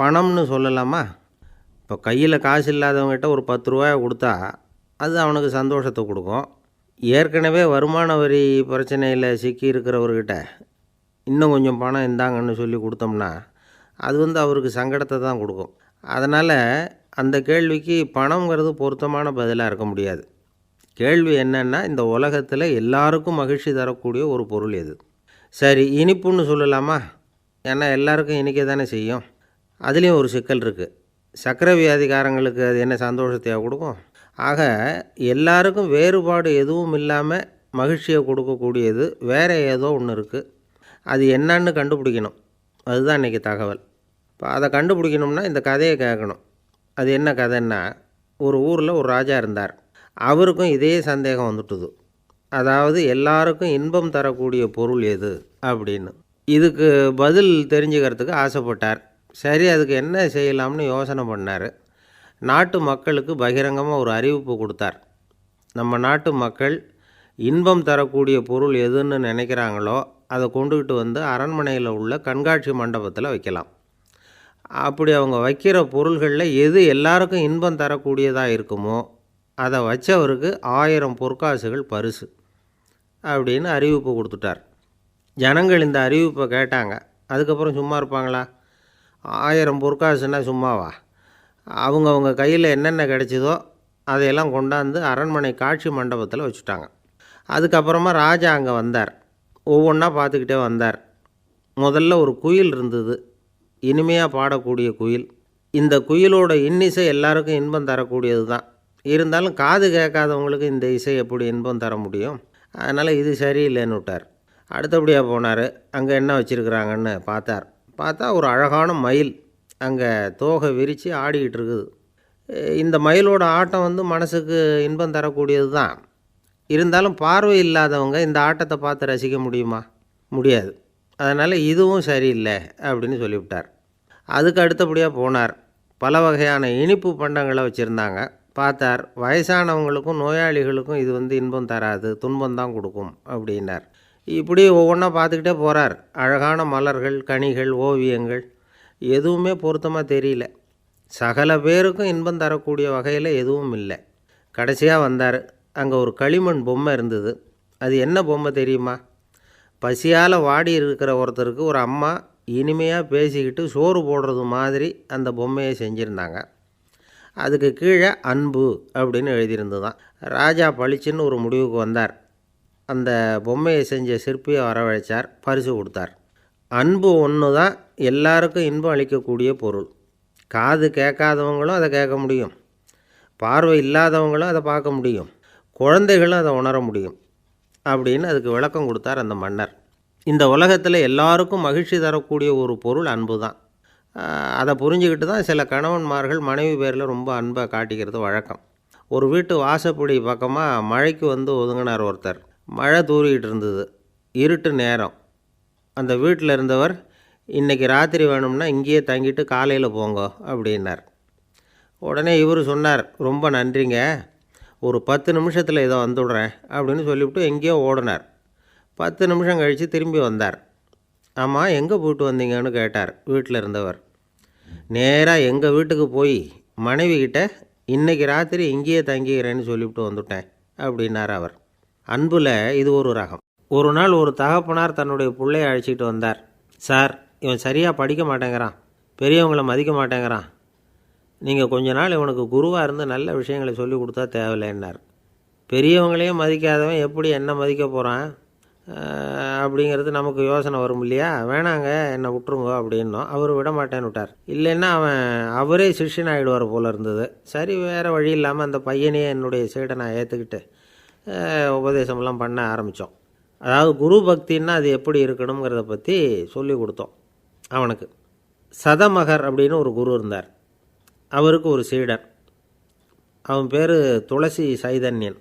பணம்னு சொல்லலாமா? இப்போ கையில் காசு இல்லாதவங்ககிட்ட ஒரு 10 ரூபாயை கொடுத்தா அது அவனுக்கு சந்தோஷத்தை கொடுக்கும். ஏற்கனவே வருமான வரி பிரச்சனையில் சிக்கி இருக்கிறவர்கிட்ட இன்னும் கொஞ்சம் பணம் இந்தாங்கன்னு சொல்லி கொடுத்தோம்னா அது அவருக்கு சங்கடத்தை தான் கொடுக்கும். அதனால் அந்த கேள்விக்கு பணங்கிறது பொருத்தமான பதிலாக இருக்க முடியாது. கேள்வி என்னென்னா, இந்த உலகத்தில் எல்லாருக்கும் மகிழ்ச்சி தரக்கூடிய ஒரு பொருள் எது? சரி, இனிப்புன்னு சொல்லலாமா? ஏன்னா எல்லாருக்கும் இனிக்க தானே செய்யும். அதுலேயும் ஒரு சிக்கல் இருக்குது. சர்க்கரை வியாதிக்காரங்களுக்கு அது என்ன சந்தோஷத்தையாக கொடுக்கும்? ஆக எல்லாருக்கும் வேறுபாடு எதுவும் இல்லாமல் மகிழ்ச்சியை கொடுக்கக்கூடியது வேறு ஏதோ ஒன்று இருக்குது. அது என்னன்னு கண்டுபிடிக்கணும். அதுதான் இன்றைக்கி தகவல். இப்போ அதை கண்டுபிடிக்கணும்னா இந்த கதையை கேட்கணும். அது என்ன கதைன்னா, ஒரு ஊரில் ஒரு ராஜா இருந்தார். அவருக்கும் இதே சந்தேகம் வந்துட்டுது. அதாவது எல்லாருக்கும் இன்பம் தரக்கூடிய பொருள் எது அப்படின்னு. இதுக்கு பதில் தெரிஞ்சுக்கிறதுக்கு ஆசைப்பட்டார். சரி, அதுக்கு என்ன செய்யலாம்னு யோசனை பண்ணார். நாட்டு மக்களுக்கு பகிரங்கமாக ஒரு அறிவிப்பு கொடுத்தார். நம்ம நாட்டு மக்கள் இன்பம் தரக்கூடிய பொருள் எதுன்னு நினைக்கிறாங்களோ அதை கொண்டுக்கிட்டு அரண்மனையில் உள்ள கண்காட்சி மண்டபத்தில் வைக்கலாம். அப்படி அவங்க வைக்கிற பொருள்களில் எது எல்லாருக்கும் இன்பம் தரக்கூடியதாக இருக்குமோ அதை வச்சவருக்கு 1000 பொற்காசுகள் பரிசு அப்படின்னு அறிவிப்பு கொடுத்துட்டார். ஜனங்கள் இந்த அறிவிப்பை கேட்டாங்க. அதுக்கப்புறம் சும்மா இருப்பாங்களா? 1000 பொற்காசுன்னா சும்மாவா? அவங்கவுங்க கையில் என்னென்ன கிடைச்சதோ அதையெல்லாம் கொண்டாந்து அரண்மனை காட்சி மண்டபத்தில் வச்சுட்டாங்க. அதுக்கப்புறமா ராஜா அங்கே வந்தார். ஒவ்வொன்றா பார்த்துக்கிட்டே வந்தார். முதல்ல ஒரு குயில் இருந்தது, இனிமையாக பாடக்கூடிய குயில். இந்த குயிலோட இன்னிசை எல்லாருக்கும் இன்பம் தரக்கூடியது தான். இருந்தாலும் காது கேட்காதவங்களுக்கு இந்த இசை எப்படி இன்பம் தர முடியும்? அதனால் இது சரியில்லைன்னு விட்டார். அடுத்தபடியாக போனார். அங்கே என்ன வச்சுருக்குறாங்கன்னு பார்த்தா ஒரு அழகான மயில் அங்கே தோகை விரித்து ஆடிக்கிட்டு இருக்குது. இந்த மயிலோட ஆட்டம் மனசுக்கு இன்பம் தரக்கூடியது தான். இருந்தாலும் பார்வை இல்லாதவங்க இந்த ஆட்டத்தை பார்த்து ரசிக்க முடியுமா? முடியாது. அதனால் இதுவும் சரியில்லை அப்படின்னு சொல்லிவிட்டார். அதுக்கு அடுத்தபடியாக போனார். பல வகையான இனிப்பு பண்டங்களை வச்சுருந்தாங்க. பார்த்தார், வயசானவங்களுக்கும் நோயாளிகளுக்கும் இது இன்பம் தராது, துன்பம்தான் கொடுக்கும் அப்படின்னார். இப்படி ஒவ்வொன்றா பார்த்துக்கிட்டே போகிறார். அழகான மலர்கள், கனிகள், ஓவியங்கள் எதுவுமே பொருத்தமாக தெரியல. சகல பேருக்கும் இன்பம் தரக்கூடிய வகையில் எதுவும் இல்லை. கடைசியாக வந்தார். அங்கே ஒரு களிமண் பொம்மை இருந்தது. அது என்ன பொம்மை தெரியுமா? பசியால் வாடி இருக்கிற ஒருத்தருக்கு ஒரு அம்மா இனிமையாக பேசிக்கிட்டு சோறு போடுறது மாதிரி அந்த பொம்மையை செஞ்சுருந்தாங்க. அதுக்கு கீழே அன்பு அப்படின்னு எழுதியிருந்துதான். ராஜா பளிச்சுன்னு ஒரு முடிவுக்கு வந்தார். அந்த பொம்மையை செஞ்ச சிற்பியை வரவழைச்சார், பரிசு கொடுத்தார். அன்பு ஒன்று தான் எல்லாருக்கும் இன்பம் அளிக்கக்கூடிய பொருள். காது கேட்காதவங்களும் அதை கேட்க முடியும், பார்வை இல்லாதவங்களும் அதை பார்க்க முடியும், குழந்தைகளும் அதை உணர முடியும் அப்படின்னு அதுக்கு விளக்கம் கொடுத்தார் அந்த மன்னர். இந்த உலகத்தில் எல்லாருக்கும் மகிழ்ச்சி தரக்கூடிய ஒரு பொருள் அன்பு தான். அதை புரிஞ்சுக்கிட்டு தான் சில கணவன்மார்கள் மனைவி பேரில் ரொம்ப அன்பை காட்டிக்கிறது வழக்கம். ஒரு வீட்டு வாசப்படி பக்கமாக மழைக்கு ஒதுங்கினார் ஒருத்தர். மழை தூரிக்கிட்டு இருந்தது, இருட்டு நேரம். அந்த வீட்டில் இருந்தவர், இன்றைக்கி ராத்திரி வேணும்னா இங்கேயே தங்கிட்டு காலையில் போங்க அப்படின்னார். உடனே இவர் சொன்னார், ரொம்ப நன்றிங்க, ஒரு 10 நிமிஷத்தில் இதை வந்துவிடுறேன் அப்படின்னு சொல்லிவிட்டு எங்கேயோ ஓடினார். 10 நிமிஷம் கழித்து திரும்பி வந்தார். ஆமாம், எங்கே போயிட்டு வந்தீங்கன்னு கேட்டார் வீட்டில் இருந்தவர். நேராக எங்கள் வீட்டுக்கு போய் மனைவிக்கிட்ட இன்றைக்கி ராத்திரி இங்கேயே தங்கிக்கிறேன்னு சொல்லிவிட்டு வந்துவிட்டேன் அப்படின்னார் அவர். அன்பில் இது ஒரு ரகம். ஒரு நாள் ஒரு தகப்பனார் தன்னுடைய பிள்ளையை அழைச்சிட்டு வந்தார். சார், இவன் சரியாக படிக்க மாட்டேங்கிறான், பெரியவங்களை மதிக்க மாட்டேங்கிறான், நீங்கள் கொஞ்ச நாள் இவனுக்கு குருவாக இருந்து நல்ல விஷயங்களை சொல்லி கொடுத்தா தேவையில்லைன்னார். பெரியவங்களையும் மதிக்காதவன் எப்படி என்ன மதிக்க போகிறான் அப்படிங்கிறது நமக்கு யோசனை வரும் இல்லையா? வேணாங்க, என்னை விட்டுருங்க அப்படின்னோம். அவர் விட மாட்டேன்னு விட்டார். இல்லைன்னா அவரே சிஷ்யன் ஆகிடுவார் போல இருந்தது. சரி, வேறு வழி இல்லாமல் அந்த பையனையே என்னுடைய சீடை நான் ஏற்றுக்கிட்டு உபதேசமெல்லாம் பண்ண ஆரம்பித்தோம். அதாவது குரு பக்தின்னா அது எப்படி இருக்கணுங்கிறத பற்றி சொல்லி கொடுத்தோம் அவனுக்கு. சதமகர் அப்படின்னு ஒரு குரு இருந்தார். அவருக்கு ஒரு சீடர். அவன் பேர் துளசி சைதன்யன்.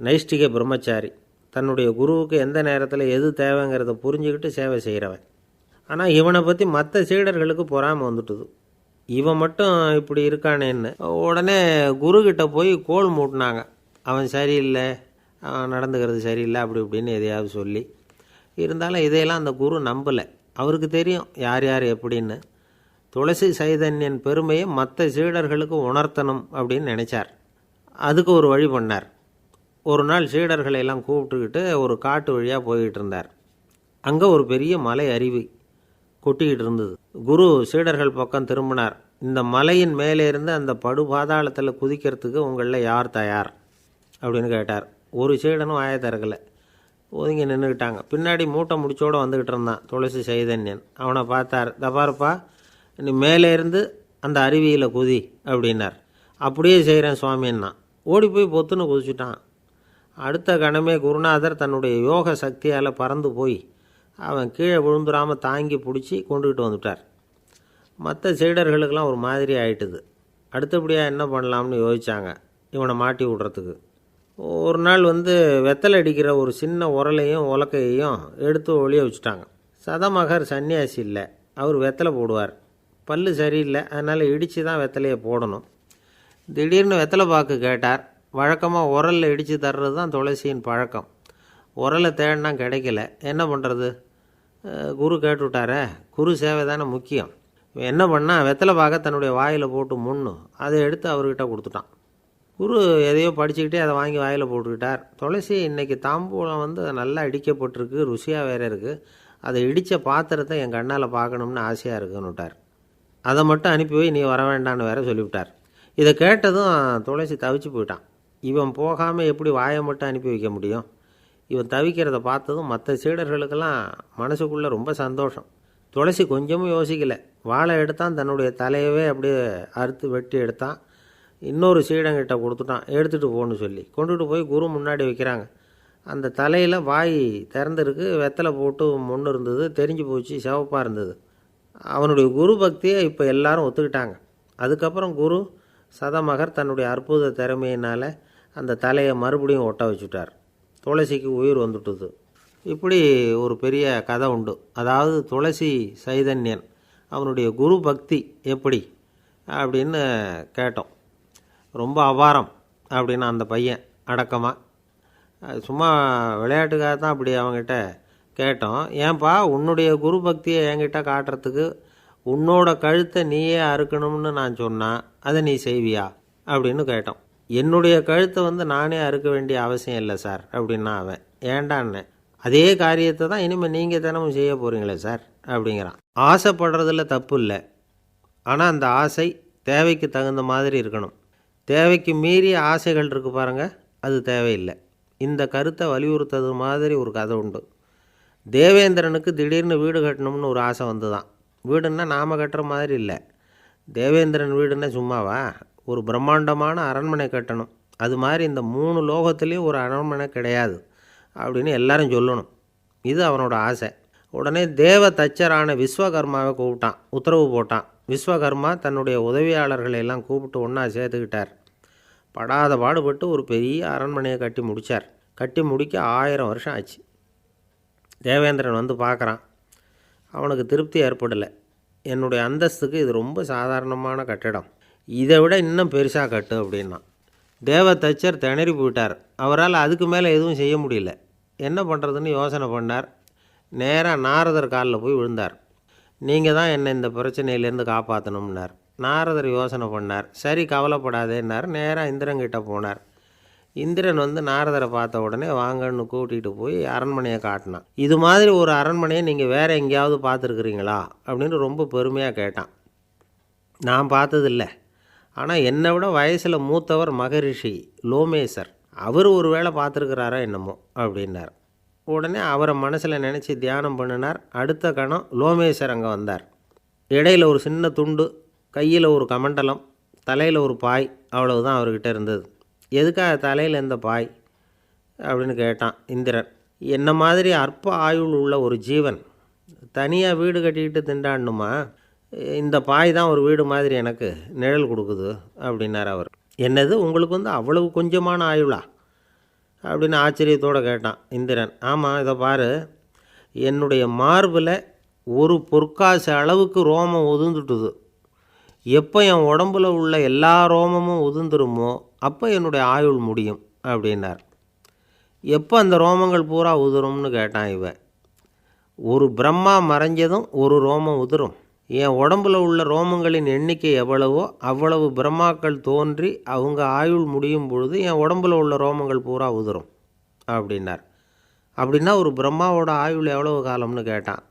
நைஷ்டிக பிரம்மச்சாரி. தன்னுடைய குருவுக்கு எந்த நேரத்தில் எது தேவைங்கிறத புரிஞ்சுக்கிட்டு சேவை செய்கிறவன். ஆனால் இவனை பற்றி மற்ற சீடர்களுக்கு பொறாமல் வந்துட்டுது. இவன் மட்டும் இப்படி இருக்கானேன்னு உடனே குருக்கிட்ட போய் கோல் மூட்டினாங்க. அவன் சரியில்லை, அவன் நடந்துக்கிறது சரியில்லை, அப்படி இப்படின்னு எதையாவது சொல்லி. இருந்தாலும் இதையெல்லாம் அந்த குரு நம்பலை. அவருக்கு தெரியும் யார் யார் எப்படின்னு. துளசி சைதன்யன் பெருமையை மற்ற சீடர்களுக்கு உணர்த்தணும் அப்படின்னு நினச்சார். அதுக்கு ஒரு வழி பண்ணார். ஒரு நாள் சீடர்களை எல்லாம் கூப்பிட்டுக்கிட்டு ஒரு காட்டு வழியாக போய்கிட்டு இருந்தார். அங்கே ஒரு பெரிய மலை அருவி கொட்டிக்கிட்டு இருந்தது. குரு சீடர்கள் பக்கம் திரும்பினார். இந்த மலையின் மேலே இருந்து அந்த படுபாதாளத்தில் குதிக்கிறதுக்கு உங்களில் யார் தயார் அப்படின்னு கேட்டார். ஒரு சீடனும் வாயை திறக்கலை, ஒதுங்கி நின்றுக்கிட்டாங்க. பின்னாடி மூட்டை முடிச்சோடு வந்துக்கிட்டு இருந்தான் துளசி சைதன்யன். அவனை பார்த்தார். தபாருப்பா, நீ மேலே இருந்து அந்த அருவியில் குதி அப்படின்னார். அப்படியே செய்கிறேன் சுவாமின்னா ஓடி போய் பொத்துன்னு குதிச்சுட்டான். அடுத்த கணமே குருநாதர் தன்னுடைய யோக சக்தியால் பறந்து போய் அவன் கீழே விழுந்துடாமல் தாங்கி பிடிச்சி கொண்டுக்கிட்டு வந்துட்டார். மற்ற சீடர்களுக்கெல்லாம் ஒரு மாதிரி ஆயிட்டுது. அடுத்தபடியாக என்ன பண்ணலாம்னு யோசித்தாங்க இவனை மாட்டி விடுறதுக்கு. ஒரு நாள் வெத்தலை அடிக்கிற ஒரு சின்ன உரலையும் உலக்கையையும் எடுத்து ஒளிய வச்சுட்டாங்க. சதமகர் சன்னியாசி இல்லை, அவர் வெத்தலை போடுவார். பல்லு சரியில்லை, அதனால் இடித்து தான் வெத்தலையை போடணும். திடீர்னு வெத்தலை பாக்கு கேட்டார். வழக்கமாக உரலில் இடித்து தர்றது தான் துளசியின் பழக்கம். உரலை தேடினா கிடைக்கல, என்ன பண்ணுறது? குரு கேட்டுவிட்டாரே, குரு சேவை தானே முக்கியம். என்ன பண்ணால் வெத்தலை பாக்க தன்னுடைய வாயில் போட்டு முன்னும் அதை எடுத்து அவர்கிட்ட கொடுத்துட்டான். குரு எதையோ படிச்சுக்கிட்டே அதை வாங்கி வாயில் போட்டுக்கிட்டார். துளசி இன்றைக்கி தாம்பூலம் நல்லா இடிக்கப்பட்டிருக்கு, ருசியாக வேறு இருக்குது, அதை இடித்த பாத்திரத்தை என் கண்ணால் பார்க்கணும்னு ஆசையாக இருக்குன்னு விட்டார். அதை மட்டும் அனுப்பி போய் நீ வர வேண்டான்னு வேற சொல்லிவிட்டார். இதை கேட்டதும் துளசி தவிச்சு போயிட்டான். இவன் போகாமல் எப்படி வாயை மட்டும் அனுப்பி வைக்க முடியும்? இவன் தவிக்கிறத பார்த்ததும் மற்ற சீடர்களுக்கெல்லாம் மனசுக்குள்ளே ரொம்ப சந்தோஷம். துளசி கொஞ்சமும் யோசிக்கலை. வாழை எடுத்தான், தன்னுடைய தலையவே அப்படியே அறுத்து வெட்டி எடுத்தான். இன்னொரு சீடங்கிட்ட கொடுத்துட்டான், எடுத்துகிட்டு போகணுன்னு சொல்லி. கொண்டுட்டு போய் குரு முன்னாடி வைக்கிறாங்க. அந்த தலையில் வாய் திறந்துருக்கு, வெத்தலை போட்டு முன்னு இருந்தது, தெரிஞ்சு போச்சு, சிவப்பாக இருந்தது. அவனுடைய குரு பக்தியை இப்போ எல்லாரும் ஒத்துக்கிட்டாங்க. அதுக்கப்புறம் குரு சதமகர் தன்னுடைய அற்புத திறமையினால் அந்த தலையை மறுபடியும் ஒட்ட வச்சுட்டார். துளசிக்கு உயிர் வந்துட்டுது. இப்படி ஒரு பெரிய கதை உண்டு. அதாவது துளசி சைதன்யன் அவனுடைய குரு பக்தி எப்படி அப்படின்னு கேட்டோம். ரொம்ப அபாரம் அப்படின்னு அந்த பையன் அடக்கமாக, சும்மா விளையாட்டுக்காக தான் அப்படி அவங்ககிட்ட கேட்டோம். ஏன்பா உன்னுடைய குரு பக்தியை என்கிட்ட காட்டுறதுக்கு உன்னோட கழுத்தை நீயே அறுக்கணும்னு நான் சொன்னான், அதை நீ செய்வியா அப்படின்னு கேட்டோம். என்னுடைய கழுத்தை நானே அறுக்க வேண்டிய அவசியம் இல்லை சார் அப்படின்னா அவன். ஏண்டான்னு, அதே காரியத்தை தான் இனிமேல் நீங்கள் தினமும் செய்ய போகிறீங்களே சார் அப்படிங்கிறான். ஆசைப்படுறதில் தப்பு இல்லை, ஆனால் அந்த ஆசை தேவைக்கு தகுந்த மாதிரி இருக்கணும். தேவைக்கு மீறிய ஆசைகள் இருக்குது பாருங்கள், அது தேவையில்லை. இந்த கருத்தை வலியுறுத்தது மாதிரி ஒரு கதை உண்டு. தேவேந்திரனுக்கு திடீர்னு வீடு கட்டணும்னு ஒரு ஆசை வந்துதான். வீடுன்னா நாம் கட்டுற மாதிரி இல்லை. தேவேந்திரன் வீடுன்னா சும்மாவா? ஒரு பிரம்மாண்டமான அரண்மனை கட்டணும். அது மாதிரி இந்த 3 லோகத்துலேயும் ஒரு அரண்மனை கிடையாது அப்படின்னு எல்லாரும் சொல்லணும். இது அவனோட ஆசை. உடனே தேவ தச்சரான விஸ்வகர்மாவை கூப்பிட்டான், உத்தரவு போட்டான். விஸ்வகர்மா தன்னுடைய உதவியாளர்களை எல்லாம் கூப்பிட்டு ஒன்றா சேர்த்துக்கிட்டார். படாத பாடுபட்டு ஒரு பெரிய அரண்மனையை கட்டி முடித்தார். கட்டி முடிக்க 1000 வருஷம் ஆச்சு. தேவேந்திரன் பார்க்குறான். அவனுக்கு திருப்தி ஏற்படலை. என்னுடைய அந்தஸ்துக்கு இது ரொம்ப சாதாரணமான கட்டிடம், இதை விட இன்னும் பெருசாக கட்டு அப்படின்னா. தேவ தச்சர் திணறி போயிட்டார். அவரால் அதுக்கு மேலே எதுவும் செய்ய முடியல. என்ன பண்ணுறதுன்னு யோசனை பண்ணார். நேராக நாரதர் காலில் போய் விழுந்தார். நீங்கள் தான் என்னை இந்த பிரச்சனையிலேருந்து காப்பாற்றணும்னார். நாரதர் யோசனை பண்ணார். சரி, கவலைப்படாதேன்னார். நேராக இந்திரன்கிட்ட போனார். இந்திரன் வந்து நாரதரை பார்த்த உடனே வாங்கன்னு கூட்டிகிட்டு போய் அரண்மனையை காட்டினான். இது மாதிரி ஒரு அரண்மனையை நீங்கள் வேறு எங்கேயாவது பார்த்துருக்குறீங்களா அப்படின்னு ரொம்ப பெருமையாக கேட்டான். நான் பார்த்ததில்லை, ஆனால் என்னை விட வயசில் மூத்தவர் மகரிஷி லோமேசர், அவர் ஒரு வேளை பார்த்துருக்கிறாரா என்னமோ அப்படின்னார். உடனே அவரை மனசில் நினச்சி தியானம் பண்ணினார். அடுத்த கணம் லோமேசர் அங்கே வந்தார். இடையில் ஒரு சின்ன துண்டு, கையில் ஒரு கமண்டலம், தலையில் ஒரு பாய், அவ்வளவுதான் அவர்கிட்ட இருந்தது. எதுக்காக தலையில் எந்த பாய் அப்படின்னு கேட்டான் இந்திரன். என்ன மாதிரி அற்ப ஆயுள் உள்ள ஒரு ஜீவன் தனியாக வீடு கட்டிக்கிட்டு திண்டாடணுமா? இந்த பாய் தான் ஒரு வீடு மாதிரி எனக்கு நிழல் கொடுக்குது அப்படின்னார் அவர். என்னது, உங்களுக்கு வந்து அவ்வளவு கொஞ்சமான ஆயுளா அப்படின்னு ஆச்சரியத்தோடு கேட்டான் இந்திரன். ஆமாம், இதை பாரு, என்னுடைய மார்பில் ஒரு பொற்காசு அளவுக்கு ரோமம் உதிர்ந்துட்டுது. எப்போ என் உடம்புல உள்ள எல்லா ரோமமும் உதிர்ந்துருமோ அப்போ என்னுடைய ஆயுள் முடியும் அப்படின்னார். எப்போ அந்த ரோமங்கள் பூரா உதிரும்னு கேட்டான் இவன். ஒரு பிரம்மா மறைஞ்சதும் ஒரு ரோமம் உதிரும். என் உடம்புல உள்ள ரோமங்களின் எண்ணிக்கை எவ்வளவோ அவ்வளவு பிரம்மாக்கள் தோன்றி அவங்க ஆயுள் முடியும் பொழுது என் உடம்புல உள்ள ரோமங்கள் பூரா உதிரும் அப்படின்னார். அப்படின்னா ஒரு பிரம்மாவோட ஆயுள் எவ்வளவு காலம்னு கேட்டான்.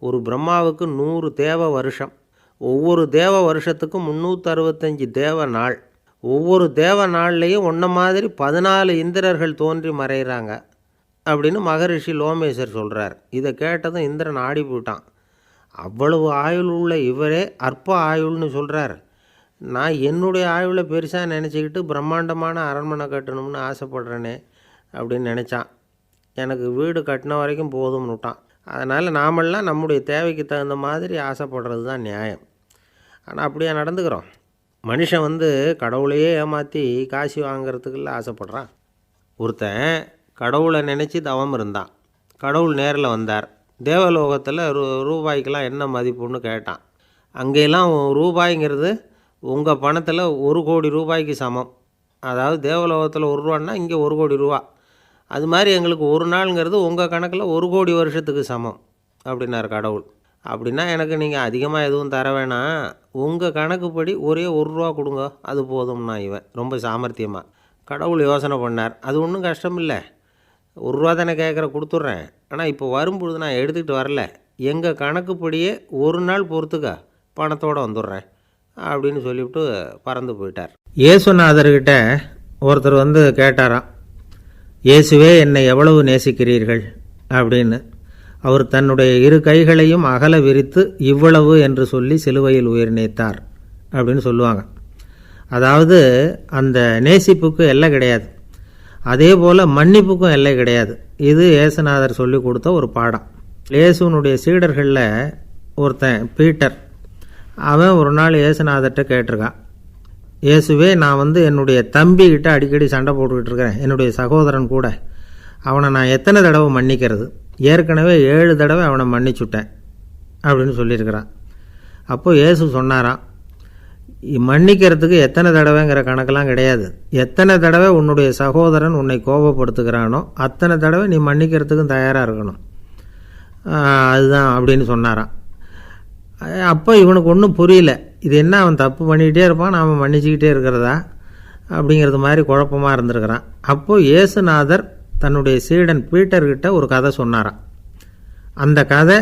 ஒரு பிரம்மாவுக்கு 100 தேவ வருஷம். ஒவ்வொரு தேவ வருஷத்துக்கும் 365 தேவ நாள். ஒவ்வொரு தேவ நாள்லேயும் ஒன்றை மாதிரி 14 இந்திரர்கள் தோன்றி மறைகிறாங்க அப்படின்னு மகரிஷி லோமேசர் சொல்கிறார். இதை கேட்டதும் இந்திரன் ஆடி போயிட்டான். அவ்வளவு ஆயுள் உள்ள இவரே அற்ப ஆயுள்னு சொல்கிறார். நான் என்னுடைய ஆயுளை பெருசாக நினச்சிக்கிட்டு பிரம்மாண்டமான அரண்மனை கட்டணும்னு ஆசைப்படுறேனே அப்படின்னு நினச்சான். எனக்கு வீடு கட்டின வரைக்கும் போதும்னு விட்டான். அதனால் நாமெல்லாம் நம்முடைய தேவைக்கு தகுந்த மாதிரி ஆசைப்படுறது தான் நியாயம். ஆனால் அப்படியே நடந்துக்கிறோம். மனுஷன் வந்து கடவுளையே ஏமாற்றி காசு வாங்கிறதுக்குள்ள ஆசைப்படுறான். ஒருத்தன் கடவுளை நினச்சி தவம் இருந்தான். கடவுள் நேரில் வந்தார். தேவலோகத்தில் ரூபாய்க்கெல்லாம் என்ன மதிப்புன்னு கேட்டான். அங்கெல்லாம் ரூபாய்ங்கிறது உங்கள் பணத்தில் 1 கோடி ரூபாய்க்கு சமம். அதாவது தேவலோகத்தில் 1 ரூபான்னா இங்கே 1 கோடி ரூபா. அது மாதிரி எங்களுக்கு ஒரு நாளுங்கிறது உங்கள் கணக்கில் 1 கோடி வருஷத்துக்கு சமம் அப்படின்னார் கடவுள். அப்படின்னா எனக்கு நீங்கள் அதிகமாக எதுவும் தர வேணாம், உங்கள் கணக்குப்படி ஒரே 1 ரூபா கொடுங்க, அது போதும்னா இவன் ரொம்ப சாமர்த்தியமாக. கடவுள் யோசனை பண்ணார். அது ஒன்றும் கஷ்டம் இல்லை, 1 ரூபா தானே கேட்குற, கொடுத்துட்றேன். ஆனால் இப்போ வரும்பொழுது நான் எடுத்துக்கிட்டு வரல, எங்கள் கணக்குப்படியே 1 நாள் பொறுத்துக்க பணத்தோடு வந்துடுறேன் அப்படின்னு சொல்லிவிட்டு பறந்து போயிட்டார். இயேசுநாதர்கிட்ட ஒருத்தர் வந்து கேட்டாராம், இயேசுவே என்னை எவ்வளவு நேசிக்கிறீர்கள் அப்படின்னு. அவர் தன்னுடைய 2 கைகளையும் அகல விரித்து இவ்வளவு என்று சொல்லி சிலுவையில் உயிர் நீத்தார் அப்படின்னு சொல்லுவாங்க. அதாவது அந்த நேசிப்புக்கு எல்லை கிடையாது, அதே போல் மன்னிப்புக்கும் எல்லை கிடையாது. இது இயேசுநாதர் சொல்லி கொடுத்த ஒரு பாடம். இயேசுனுடைய சீடர்களில் ஒருத்தன் பீட்டர், அவன் ஒரு நாள் இயேசுநாதர்கிட்ட கேட்டிருக்கான், இயேசுவே நான் வந்து என்னுடைய தம்பிக்கிட்ட அடிக்கடி சண்டை போட்டுக்கிட்டு இருக்கிறேன், என்னுடைய சகோதரன் கூட, அவனை நான் எத்தனை தடவை மன்னிக்கிறது? ஏற்கனவே 7 தடவை அவனை மன்னிச்சுட்டேன் அப்படின்னு சொல்லியிருக்கிறான். அப்போது இயேசு சொன்னாராம், மன்னிக்கிறதுக்கு எத்தனை தடவைங்கிற கணக்கெல்லாம் கிடையாது. எத்தனை தடவை உன்னுடைய சகோதரன் உன்னை கோபப்படுத்துகிறானோ அத்தனை தடவை நீ மன்னிக்கிறதுக்கும் தயாராக இருக்கணும், அதுதான் அப்படின்னு சொன்னாராம். அப்போ இவனுக்கு ஒன்றும் புரியல, இது என்ன அவன் தப்பு பண்ணிக்கிட்டே இருப்பான், நாம் மன்னிச்சுக்கிட்டே இருக்கிறதா அப்படிங்கிறது மாதிரி குழப்பமாக இருந்திருக்கிறான். அப்போது இயேசுநாதர் தன்னுடைய சீடன் பீட்டர்கிட்ட ஒரு கதை சொன்னாராம். அந்த கதை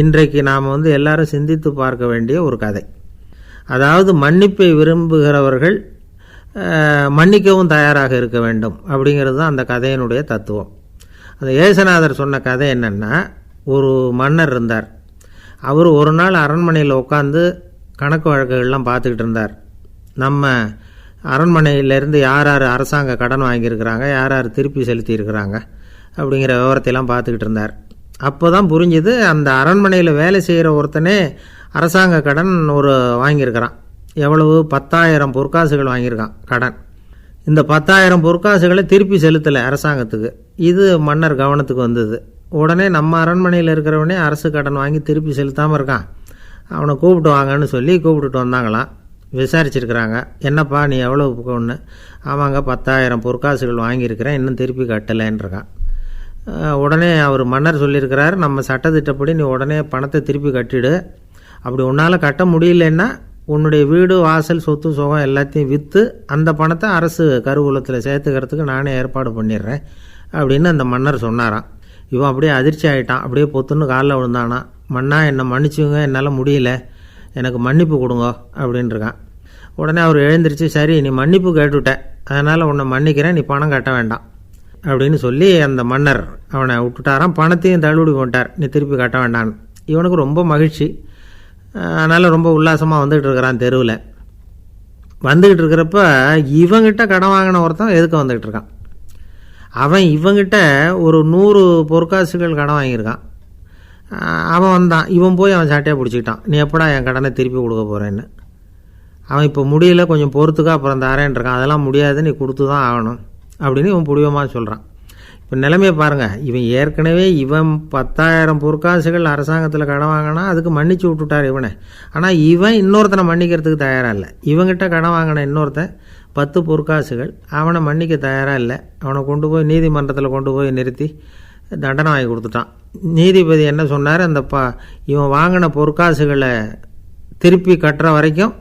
இன்றைக்கு நாம் வந்து எல்லாரும் சிந்தித்து பார்க்க வேண்டிய ஒரு கதை. அதாவது மன்னிப்பை விரும்புகிறவர்கள் மன்னிக்கவும் தயாராக இருக்க வேண்டும் அப்படிங்கிறது தான் அந்த கதையினுடைய தத்துவம். அந்த இயேசுநாதர் சொன்ன கதை என்னென்னா, ஒரு மன்னர் இருந்தார். அவர் ஒரு நாள் அரண்மனையில் உட்காந்து கணக்கு வழக்குகள்லாம் பார்த்துக்கிட்டு இருந்தார். நம்ம அரண்மனையிலேருந்து யார் யார் அரசாங்க கடன் வாங்கியிருக்கிறாங்க, யார் யார் திருப்பி செலுத்தியிருக்கிறாங்க அப்படிங்கிற விவரத்தையெல்லாம் பார்த்துக்கிட்டு இருந்தார். அப்போ தான் புரிஞ்சுது, அந்த அரண்மனையில் வேலை செய்கிற ஒருத்தனே அரசாங்க கடன் வாங்கியிருக்கிறான். எவ்வளவு? 10,000 பொற்காசுகள் வாங்கியிருக்கான் கடன். இந்த 10,000 பொற்காசுகளை திருப்பி செலுத்தலை அரசாங்கத்துக்கு. இது மன்னர் கவனத்துக்கு வந்தது. உடனே நம்ம அரண்மனையில் இருக்கிறவனே அரசு கடன் வாங்கி திருப்பி செலுத்தாமல் இருக்கான், அவனை கூப்பிட்டு வாங்கன்னு சொல்லி கூப்பிட்டுட்டு வந்தாங்களாம். விசாரிச்சிருக்கிறாங்க, என்னப்பா நீ எவ்வளோ ஒன்று? ஆமாங்க 10,000 பொற்காசுகள் வாங்கியிருக்கிறேன், இன்னும் திருப்பி கட்டலைன்றிருக்கான். உடனே அவர் மன்னர் சொல்லியிருக்கிறார், நம்ம சட்டத்திட்டப்படி நீ உடனே பணத்தை திருப்பி கட்டிடு. அப்படி உன்னால் கட்ட முடியலன்னா உன்னுடைய வீடு வாசல் சொத்து சுகம் எல்லாத்தையும் விற்று அந்த பணத்தை அரசு கருவூலத்தில் சேர்த்துக்கிறதுக்கு நானே ஏற்பாடு பண்ணிடுறேன் அப்படின்னு அந்த மன்னர் சொன்னாராம். இவன் அப்படியே அதிர்ச்சி ஆகிட்டான், அப்படியே பொத்துன்னு காலில் விழுந்தானா. மன்னா என்னை மன்னிச்சுங்க, என்னால் முடியல, எனக்கு மன்னிப்பு கொடுங்க அப்படின்ட்டுருக்கான். உடனே அவர் எழுந்திரிச்சு, சரி நீ மன்னிப்பு கேட்டுவிட்ட, அதனால் உன்னை மன்னிக்கிறேன், நீ பணம் கட்ட வேண்டாம் அப்படின்னு சொல்லி அந்த மன்னர் அவனை விட்டுட்டாரான். பணத்தையும் தள்ளுபடி போட்டார், நீ திருப்பி கட்ட வேண்டான்னு. இவனுக்கு ரொம்ப மகிழ்ச்சி, அதனால் ரொம்ப உல்லாசமாக வந்துக்கிட்டு இருக்கிறான். தெருவில் வந்துக்கிட்டு இருக்கிறப்ப இவங்கிட்ட கடன் வாங்கின ஒருத்தன் எதுக்கு வந்துக்கிட்டு இருக்கான். அவன் இவங்கிட்ட ஒரு 100 பொற்காசுகள் கடன் வாங்கியிருக்கான். அவன் வந்தான், இவன் போய் அவன் சாட்டையாக பிடிச்சிக்கிட்டான், நீ எப்படா என் கடனை திருப்பி கொடுக்க போகிறேன்னு. அவன் இப்போ முடியல, கொஞ்சம் பொறுத்துக்கா, அப்புறம் தரேன் இருக்கான். அதெல்லாம் முடியாது, நீ கொடுத்து தான் ஆகணும் அப்படின்னு இவன் புடிவமாக சொல்கிறான். இப்போ நிலைமையை பாருங்கள், இவன் ஏற்கனவே இவன் 10,000 பொற்காசுகள் அரசாங்கத்தில் கடன் வாங்கினா அதுக்கு மன்னிச்சு விட்டுட்டார் இவனை. ஆனால் இவன் இன்னொருத்தனை மன்னிக்கிறதுக்கு தயாராக இல்லை. இவங்கிட்ட கடன் வாங்கின இன்னொருத்தன் 10 பொற்காசுகள், அவனை மன்னிக்க தயாராக இல்லை. அவனை கொண்டு போய் நீதிமன்றத்தில் கொண்டு போய் நிறுத்தி தண்டனை வாங்கி கொடுத்துட்டான். நீதிபதி என்ன சொன்னார், அந்த இவன் வாங்கின பொற்காசுகளை திருப்பி கட்டுற வரைக்கும்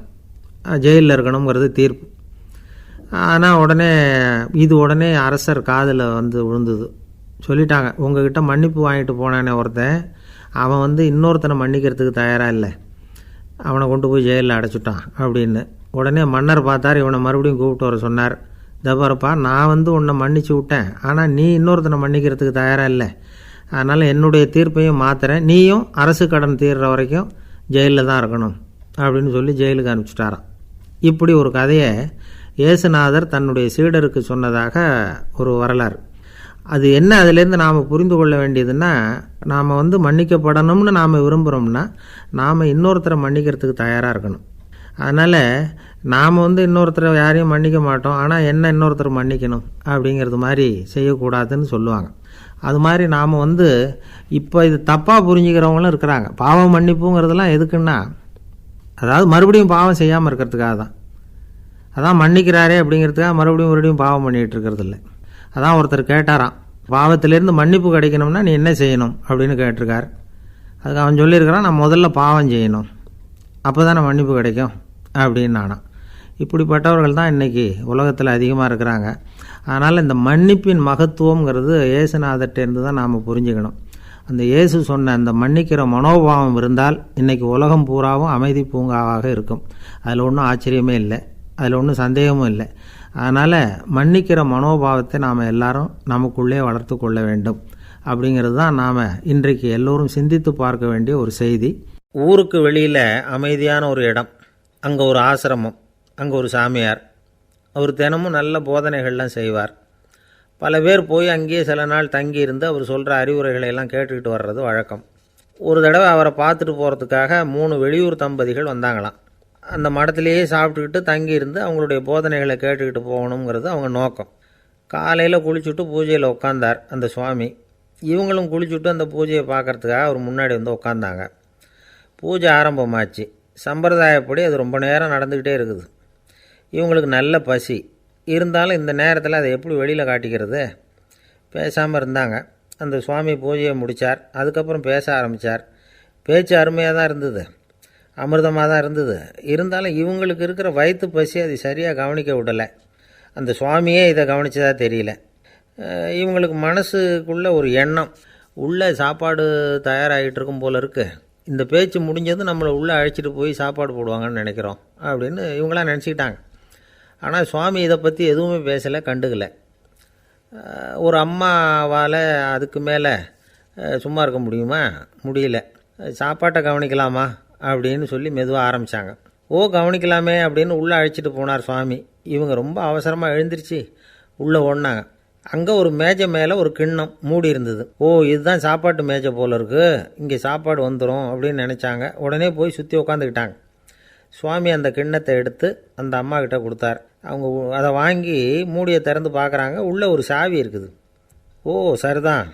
ஜெயிலில் இருக்கணுங்கிறது தீர்ப்பு. ஆனால் உடனே அரசர் காதில் வந்து விழுந்தது. சொல்லிட்டாங்க, உங்ககிட்ட மன்னிப்பு வாங்கிட்டு போனானே ஒருத்தன், அவன் இன்னொருத்தனை மன்னிக்கிறதுக்கு தயாராக இல்லை, அவனை கொண்டு போய் ஜெயிலில் அடைச்சிட்டான் அப்படின்னு. உடனே மன்னர் பார்த்தார், இவனை மறுபடியும் கூப்பிட்டு வர சொன்னார். தபாரப்பா, நான் உன்னை மன்னிச்சு விட்டேன், ஆனால் நீ இன்னொருத்தனை மன்னிக்கிறதுக்கு தயாராக இல்லை, அதனால் என்னுடைய தீர்ப்பையும் மாற்றுறேன், நீயும் அரசு கடன் தீர்ற வரைக்கும் ஜெயிலில் தான் இருக்கணும் அப்படின்னு சொல்லி ஜெயிலுக்கு அனுப்பிச்சிட்டாராம். இப்படி ஒரு கதையை இயேசுநாதர் தன்னுடைய சீடருக்கு சொன்னதாக ஒரு வரலாறு. அது என்ன, அதிலேருந்து நாம் புரிந்து கொள்ள வேண்டியதுன்னா, நாம் மன்னிக்கப்படணும்னு நாம் விரும்புகிறோம்னா நாம் இன்னொருத்தரை மன்னிக்கிறதுக்கு தயாராக இருக்கணும். அதனால் நாம் இன்னொருத்தரை யாரையும் மன்னிக்க மாட்டோம், ஆனால் என்ன இன்னொருத்தர் மன்னிக்கணும் அப்படிங்கிறது மாதிரி செய்யக்கூடாதுன்னு சொல்லுவாங்க. அது மாதிரி நாம் இப்போ இது தப்பாக புரிஞ்சுக்கிறவங்களும் இருக்கிறாங்க. பாவம் மன்னிப்புங்கிறதுலாம் எதுக்குன்னா, அதாவது மறுபடியும் பாவம் செய்யாமல் இருக்கிறதுக்காக தான். அதான் மன்னிக்கிறாரே அப்படிங்கிறதுக்காக மறுபடியும் பாவம் பண்ணிகிட்டு இருக்கிறது இல்லை. அதான் ஒருத்தர் கேட்டாராம், பாவத்திலேருந்து மன்னிப்பு கிடைக்கணும்னா நீ என்ன செய்யணும் அப்படின்னு கேட்டிருக்கார். அதுக்கு அவன் சொல்லியிருக்கிறான், நான் முதல்ல பாவம் செய்யணும், அப்போ தானே மன்னிப்பு கிடைக்கும் அப்படின்னு நானாம். இப்படிப்பட்டவர்கள் தான் இன்றைக்கி உலகத்தில் அதிகமாக இருக்கிறாங்க. அதனால் இந்த மன்னிப்பின் மகத்துவங்கிறது இயேசுநாதர்கிட்டேருந்து தான் நாம் புரிஞ்சுக்கணும். அந்த இயேசு சொன்ன அந்த மன்னிக்கிற மனோபாவம் இருந்தால் இன்றைக்கி உலகம் பூராவும் அமைதி பூங்காவாக இருக்கும். அதில் ஒன்றும் ஆச்சரியமே இல்லை, அதில் ஒன்றும் சந்தேகமும் இல்லை. அதனால் மன்னிக்கிற மனோபாவத்தை நாம் எல்லாரும் நமக்குள்ளே வளர்த்து கொள்ள வேண்டும் அப்படிங்கிறது தான் நாம் இன்றைக்கு எல்லோரும் சிந்தித்து பார்க்க வேண்டிய ஒரு செய்தி. ஊருக்கு வெளியில் அமைதியான ஒரு இடம், அங்கே ஒரு ஆசிரமம், அங்கே ஒரு சாமியார், அவர் தினமும் நல்ல போதனைகள்லாம் செய்வார். பல பேர் போய் அங்கேயே சில நாள் தங்கி இருந்து அவர் சொல்கிற அறிவுரைகளை எல்லாம் கேட்டுக்கிட்டு வர்றது வழக்கம். ஒரு தடவை அவரை பார்த்துட்டு போகிறதுக்காக 3 வெளியூர் தம்பதிகள் வந்தாங்களாம். அந்த மடத்திலேயே சாப்பிட்டுக்கிட்டு தங்கியிருந்து அவங்களுடைய போதனைகளை கேட்டுக்கிட்டு போகணுங்கிறது அவங்க நோக்கம். காலையில் குளிச்சுட்டு பூஜையில் உட்காந்தார் அந்த சுவாமி. இவங்களும் குளிச்சுட்டு அந்த பூஜையை பார்க்குறதுக்காக அவர் முன்னாடி உட்காந்தாங்க. பூஜை ஆரம்பமாச்சு. சம்பிரதாயப்படி அது ரொம்ப நேரம் நடந்துக்கிட்டே இருக்குது. இவங்களுக்கு நல்ல பசி இருந்தாலும் இந்த நேரத்தில் அதை எப்படி வெளியில் காட்டிக்கிறது? பேசாமல் இருந்தாங்க. அந்த சுவாமி பூஜையை முடித்தார். அதுக்கப்புறம் பேச ஆரம்பித்தார். பேச்சு அருமையாக தான் இருந்தது, அமிர்தமாக தான் இருந்தது. இருந்தாலும் இவங்களுக்கு இருக்கிற வயிற்று பசி அது சரியாக கவனிக்க விடலை. அந்த சுவாமியே இதை கவனித்ததாக தெரியல. இவங்களுக்கு மனசுக்குள்ளே ஒரு எண்ணம், உள்ளே சாப்பாடு தயாராகிட்டு இருக்கும் போல இருக்குது, இந்த பேச்சு முடிஞ்சது நம்மளை உள்ளே அழைச்சிட்டு போய் சாப்பாடு போடுவாங்கன்னு நினைக்கிறோம் அப்படின்னு இவங்களாம் நினச்சிக்கிட்டாங்க. ஆனால் சுவாமி இதை பற்றி எதுவுமே பேசலை, கண்டுக்கலை. ஒரு அம்மாவால் அதுக்கு மேலே சும்மா இருக்க முடியுமா? முடியல. சாப்பாட்டை கவனிக்கலாமா அப்படின்னு சொல்லி மெதுவாக ஆரம்பித்தாங்க. கவனிக்கலாமே அப்படின்னு உள்ளே அழைச்சிட்டு போனார் சுவாமி. இவங்க ரொம்ப அவசரமாக எழுந்திரிச்சு உள்ளே ஓடினாங்க. அங்கே ஒரு மேஜை மேலே ஒரு கிண்ணம் மூடி இருந்தது. இதுதான் சாப்பாட்டு மேஜை போல் இருக்குது, இங்கே சாப்பாடு வந்துடும் அப்படின்னு நினச்சாங்க. உடனே போய் சுற்றி உட்காந்துக்கிட்டாங்க. சுவாமி அந்த கிண்ணத்தை எடுத்து அந்த அம்மா கிட்ட கொடுத்தார். அவங்க அதை வாங்கி மூடியை திறந்து பார்க்குறாங்க. உள்ளே ஒரு சாவி இருக்குது. சரிதான்,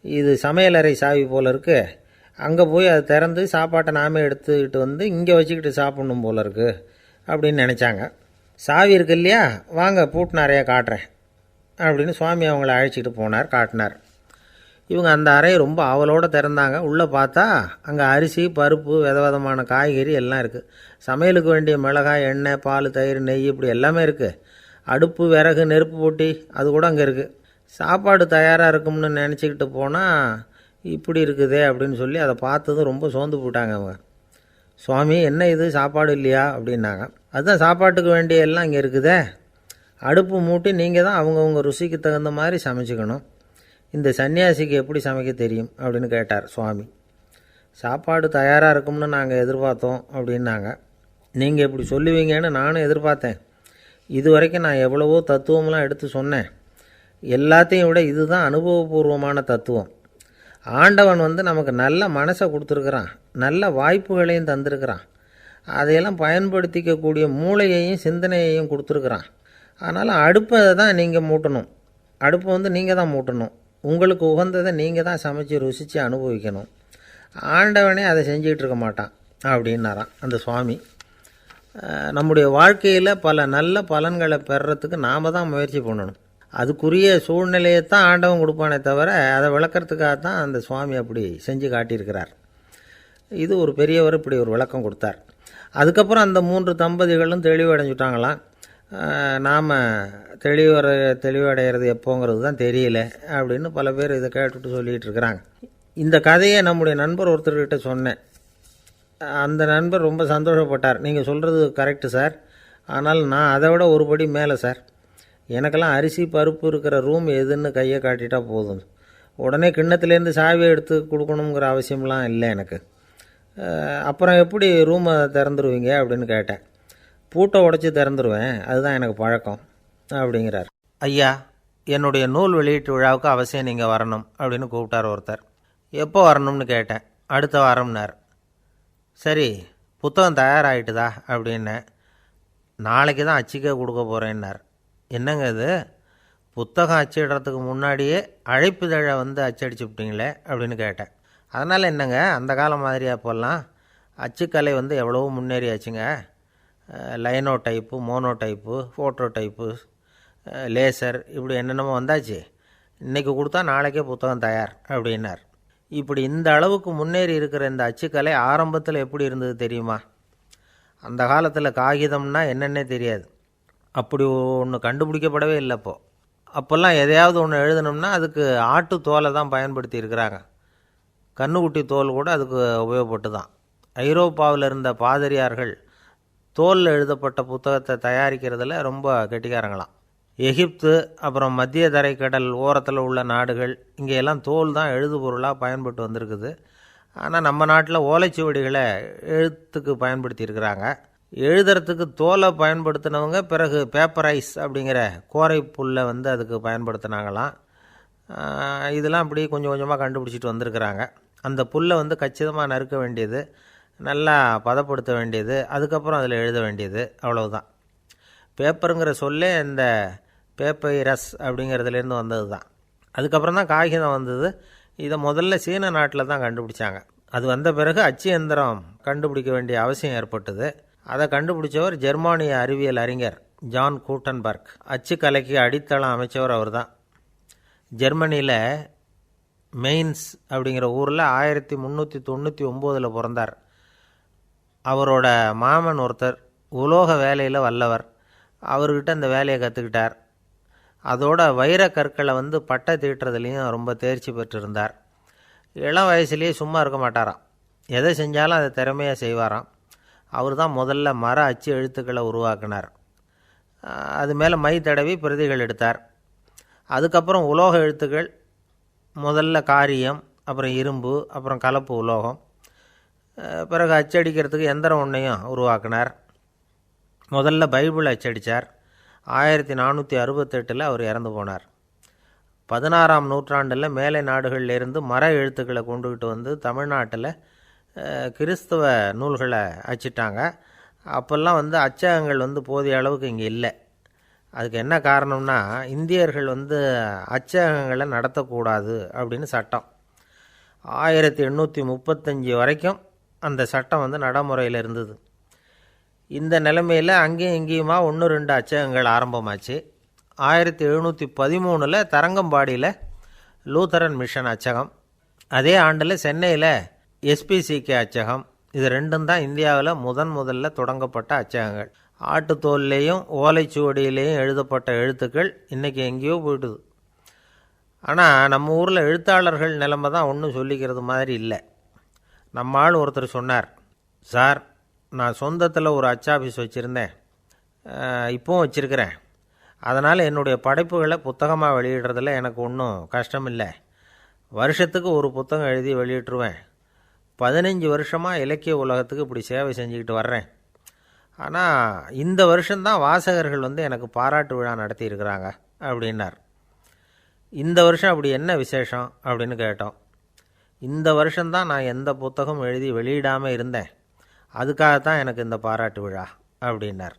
இது சமையலறை சாவி போல் இருக்குது, அங்கே போய் அதை திறந்து சாப்பாட்டை நாமே எடுத்துக்கிட்டு வந்து இங்கே வச்சுக்கிட்டு சாப்பிட்ணும் போல் இருக்குது அப்படின்னு நினச்சாங்க. சாவி இருக்கு இல்லையா, வாங்க பூட்டு நிறையா காட்டுறேன் அப்படின்னு சுவாமி அவங்கள அழைச்சிட்டு போனார், காட்டினார். இவங்க அந்த அறையை ரொம்ப ஆவலோடு திறந்தாங்க. உள்ளே பார்த்தா அங்கே அரிசி, பருப்பு, விதவிதமான காய்கறி எல்லாம் இருக்குது. சமையலுக்கு வேண்டிய மிளகாய், எண்ணெய், பால், தயிர், நெய் இப்படி எல்லாமே இருக்குது. அடுப்பு, விறகு, நெருப்பு போட்டி அது கூட அங்கே இருக்குது. சாப்பாடு தயாராக இருக்கும்னு நினச்சிக்கிட்டு போனால் இப்படி இருக்குதே அப்படின்னு சொல்லி அதை பார்த்ததும் ரொம்ப சோர்ந்து போட்டாங்க அவங்க. சுவாமி, என்ன இது சாப்பாடு இல்லையா அப்படின்னாங்க. அதுதான் சாப்பாட்டுக்கு வேண்டிய எல்லாம் இங்கே இருக்குதே, அடுப்பு மூட்டி நீங்கள் தான் அவங்கவுங்க ருசிக்கு தகுந்த மாதிரி சமைச்சிக்கணும். இந்த சன்னியாசிக்கு எப்படி சமைக்க தெரியும் அப்படின்னு கேட்டார் சுவாமி. சாப்பாடு தயாராக இருக்கும்னு நாங்கள் எதிர்பார்த்தோம் அப்படின்னாங்க. நீங்கள் இப்படி சொல்லுவீங்கன்னு நானும் எதிர்பார்த்தேன். இது வரைக்கும் நான் எவ்வளவோ தத்துவம்லாம் எடுத்து சொன்னேன். எல்லாத்தையும் விட இதுதான் அனுபவபூர்வமான தத்துவம். ஆண்டவன் நமக்கு நல்ல மனசை கொடுத்துருக்குறான், நல்ல வாய்ப்புகளையும் தந்திருக்கிறான், அதையெல்லாம் பயன்படுத்திக்கக்கூடிய மூளையையும் சிந்தனையையும் கொடுத்துருக்குறான். அதனால் அடுப்பை தான் நீங்கள் மூட்டணும், அடுப்பை நீங்கள் தான் மூட்டணும், உங்களுக்கு உகந்ததை நீங்கள் தான் சமைச்சு ருசித்து அனுபவிக்கணும். ஆண்டவனே அதை செஞ்சிகிட்டு இருக்க மாட்டான் அப்படின்னாராம் அந்த சுவாமி. நம்முடைய வாழ்க்கையில் பல நல்ல பலன்களை பெறுறதுக்கு நாம் தான் முயற்சி பண்ணணும். அதுக்குரிய சூழ்நிலையை தான் ஆண்டவன் கொடுப்பானே தவிர அதை விளக்கிறதுக்காக தான் அந்த சுவாமி அப்படி செஞ்சு காட்டியிருக்கிறார். இது ஒரு பெரியவர் இப்படி ஒரு விளக்கம் கொடுத்தார். அதுக்கப்புறம் அந்த 3 தம்பதிகளும் தெளிவடைஞ்சுட்டாங்களாம். நாம் தெளிவடைகிறது எப்போங்கிறது தான் தெரியல அப்படின்னு பல பேர் இதை கேட்டுட்டு சொல்லிகிட்டு இருக்கிறாங்க. இந்த கதையை நம்முடைய நண்பர் ஒருத்தர்கிட்ட சொன்னேன். அந்த நண்பர் ரொம்ப சந்தோஷப்பட்டார். நீங்கள் சொல்கிறது கரெக்டு சார், ஆனால் நான் அதை விட ஒரு படி மேலே சார். எனக்கெல்லாம் அரிசி, பருப்பு இருக்கிற ரூம் எதுன்னு கையை காட்டிட்டா போதும், உடனே கிண்ணத்துலேருந்து சாவியை எடுத்து கொடுக்கணுங்கிற அவசியம்லாம் இல்லை எனக்கு. அப்புறம் எப்படி ரூமை திறந்துருவீங்க அப்படின்னு கேட்டேன். பூட்டை உடச்சி திறந்துருவேன், அதுதான் எனக்கு பழக்கம் அப்படிங்கிறார். ஐயா, என்னுடைய நூல் வெளியீட்டு விழாவுக்கு அவசியம் நீங்கள் வரணும் அப்படின்னு கூப்பிட்டார் ஒருத்தர். எப்போ வரணும்னு கேட்டேன். அடுத்த வாரம்னார். சரி, புத்தகம் தயாராகிட்டுதா அப்படின்னேன். நாளைக்கு தான் அச்சிக்க கொடுக்க போகிறேன்னார். என்னங்க இது, புத்தகம் அச்சிடுறதுக்கு முன்னாடியே அழைப்புதழை அச்சடிச்சு விட்டீங்களே அப்படின்னு கேட்டேன். அதனால் என்னங்க, அந்த காலம் மாதிரியா போடலாம், அச்சுக்கலை எவ்வளவோ முன்னேறியாச்சுங்க. Linotype, monotype, phototype, laser இப்படி என்னென்னமோ வந்தாச்சு. இன்றைக்கி கொடுத்தா நாளைக்கே புத்தகம் தயார் அப்படின்னார். இப்படி இந்த அளவுக்கு முன்னேறி இருக்கிற இந்த அச்சுக்கலை ஆரம்பத்தில் எப்படி இருந்தது தெரியுமா? அந்த காலத்தில் காகிதம்னா என்னென்னே தெரியாது, அப்படி ஒன்று கண்டுபிடிக்கப்படவே இல்லை. அப்போல்லாம் எதையாவது ஒன்று எழுதணும்னா அதுக்கு ஆட்டு தோலை தான் பயன்படுத்தி இருக்கிறாங்க. கண்ணுக்குட்டி தோல் கூட அதுக்கு உபயோகப்பட்டு தான். ஐரோப்பாவில் இருந்த பாதிரியார்கள் தோலில் எழுதப்பட்ட புத்தகத்தை தயாரிக்கிறதுல ரொம்ப கெட்டிக்காரங்களாம். எகிப்து, அப்புறம் மத்திய தரைக்கடல் ஓரத்தில் உள்ள நாடுகள், இங்கேயெல்லாம் தோல் தான் எழுதுபொருளாக பயன்பட்டு வந்திருக்குது. ஆனால் நம்ம நாட்டில் ஓலைச்சுவடிகளை எழுத்துக்கு பயன்படுத்தியிருக்கிறாங்க. எழுதுறதுக்கு தோலை பயன்படுத்தினவங்க பிறகு பேப்பரைஸ் அப்படிங்கிற கோரை புல்லை அதுக்கு பயன்படுத்தினாங்களாம். இதெல்லாம் அப்படி கொஞ்சம் கொஞ்சமாக கண்டுபிடிச்சிட்டு வந்திருக்கிறாங்க. அந்த புல்லை கச்சிதமாக நறுக்க வேண்டியது, நல்லா பதப்படுத்த வேண்டியது, அதுக்கப்புறம் அதில் எழுத வேண்டியது, அவ்வளவுதான். பேப்பருங்கிற சொல்லே இந்த பேப்பைரஸ் அப்படிங்கிறதுலேருந்து வந்தது தான். அதுக்கப்புறம் தான் காகிதம் வந்தது. இதை முதல்ல சீன நாட்டில் தான் கண்டுபிடிச்சாங்க. அது வந்த பிறகு அச்சு எந்திரம் கண்டுபிடிக்க வேண்டிய அவசியம் ஏற்பட்டது. அதை கண்டுபிடிச்சவர் ஜெர்மானிய அறிவியல் அறிஞர் ஜான் கூட்டன்பர்க். அச்சுக்கலைக்கு அடித்தளம் அமைச்சவர் அவர் தான். ஜெர்மனியில் மெயின்ஸ் அப்படிங்கிற ஊரில் 1399 பிறந்தார். அவரோட மாமன் ஒருத்தர் உலோக வேலையில் வல்லவர். அவர்கிட்ட இந்த வேலையை கற்றுக்கிட்டார். அதோட வைர கற்களை பட்டை தீட்டுறதுலேயும் ரொம்ப தேர்ச்சி பெற்றிருந்தார். இளம் வயசுலேயே சும்மா இருக்க மாட்டாராம், எதை செஞ்சாலும் அதை திறமையாக செய்வாராம். அவர் தான் முதல்ல மர அச்சு எழுத்துக்களை உருவாக்கினார். அது மேலே மை தடவி பிரதிகள் எடுத்தார். அதுக்கப்புறம் உலோக எழுத்துக்கள், முதல்ல காரியம், அப்புறம் இரும்பு, அப்புறம் கலப்பு உலோகம், பிறகு அச்சடிக்கிறதுக்கு எந்திரம் ஒன்றையும் உருவாக்கினார். முதல்ல பைபிள் அச்சடித்தார். 1468 அவர் இறந்து போனார். 16ஆம் நூற்றாண்டில் மேலை நாடுகளிலிருந்து மர எழுத்துக்களை கொண்டுக்கிட்டு தமிழ்நாட்டில் கிறிஸ்தவ நூல்களை அச்சிட்டாங்க. அப்போல்லாம் அச்சகங்கள் போதிய அளவுக்கு இங்கே இல்லை. அதுக்கு என்ன காரணம்னா, இந்தியர்கள் அச்சகங்களை நடத்தக்கூடாது அப்படின்னு சட்டம் 1835 வரைக்கும் அந்த சட்டம் நடைமுறையில் இருந்தது. இந்த நிலைமையில் அங்கேயும் இங்கேயுமா 1-2 அச்சகங்கள் ஆரம்பமாச்சு. 1713 தரங்கம்பாடியில் லூத்தரன் மிஷன் அச்சகம், அதே ஆண்டில் சென்னையில் எஸ்பிசிகே அச்சகம், இது ரெண்டும் தான் இந்தியாவில் முதல்ல தொடங்கப்பட்ட அச்சகங்கள். ஆட்டுத்தோல்லையும் ஓலைச்சுவடியிலையும் எழுதப்பட்ட எழுத்துக்கள் இன்றைக்கி எங்கேயோ போயிட்டுது. ஆனால் நம்ம ஊரில் எழுத்தாளர்கள் நிலைமை தான் ஒன்றும் சொல்லிக்கிறது மாதிரி இல்லை. நம்ம ஆள் ஒருத்தர் சொன்னார், சார் நான் சொந்தத்தில் ஒரு அச்சாஃபீஸ் வச்சுருந்தேன், இப்போவும் வச்சுருக்கிறேன். அதனால் என்னுடைய படைப்புகளை புத்தகமாக வெளியிடுறதில் எனக்கு ஒன்றும் கஷ்டம் இல்லை. வருஷத்துக்கு ஒரு புத்தகம் எழுதி வெளியிட்டுருவேன். 15 வருஷமாக இலக்கிய உலகத்துக்கு இப்படி சேவை செஞ்சுக்கிட்டு வர்றேன். ஆனால் இந்த வருஷம்தான் வாசகர்கள் எனக்கு பாராட்டு விழா நடத்தியிருக்கிறாங்க அப்படின்னார். இந்த வருஷம் அப்படி என்ன விசேஷம் அப்படின்னு கேட்டோம். இந்த வருஷம்தான் நான் எந்த புத்தகம் எழுதி வெளியிடாமல் இருந்தேன், அதுக்காகத்தான் எனக்கு இந்த பாராட்டு விழா அப்படின்னார்.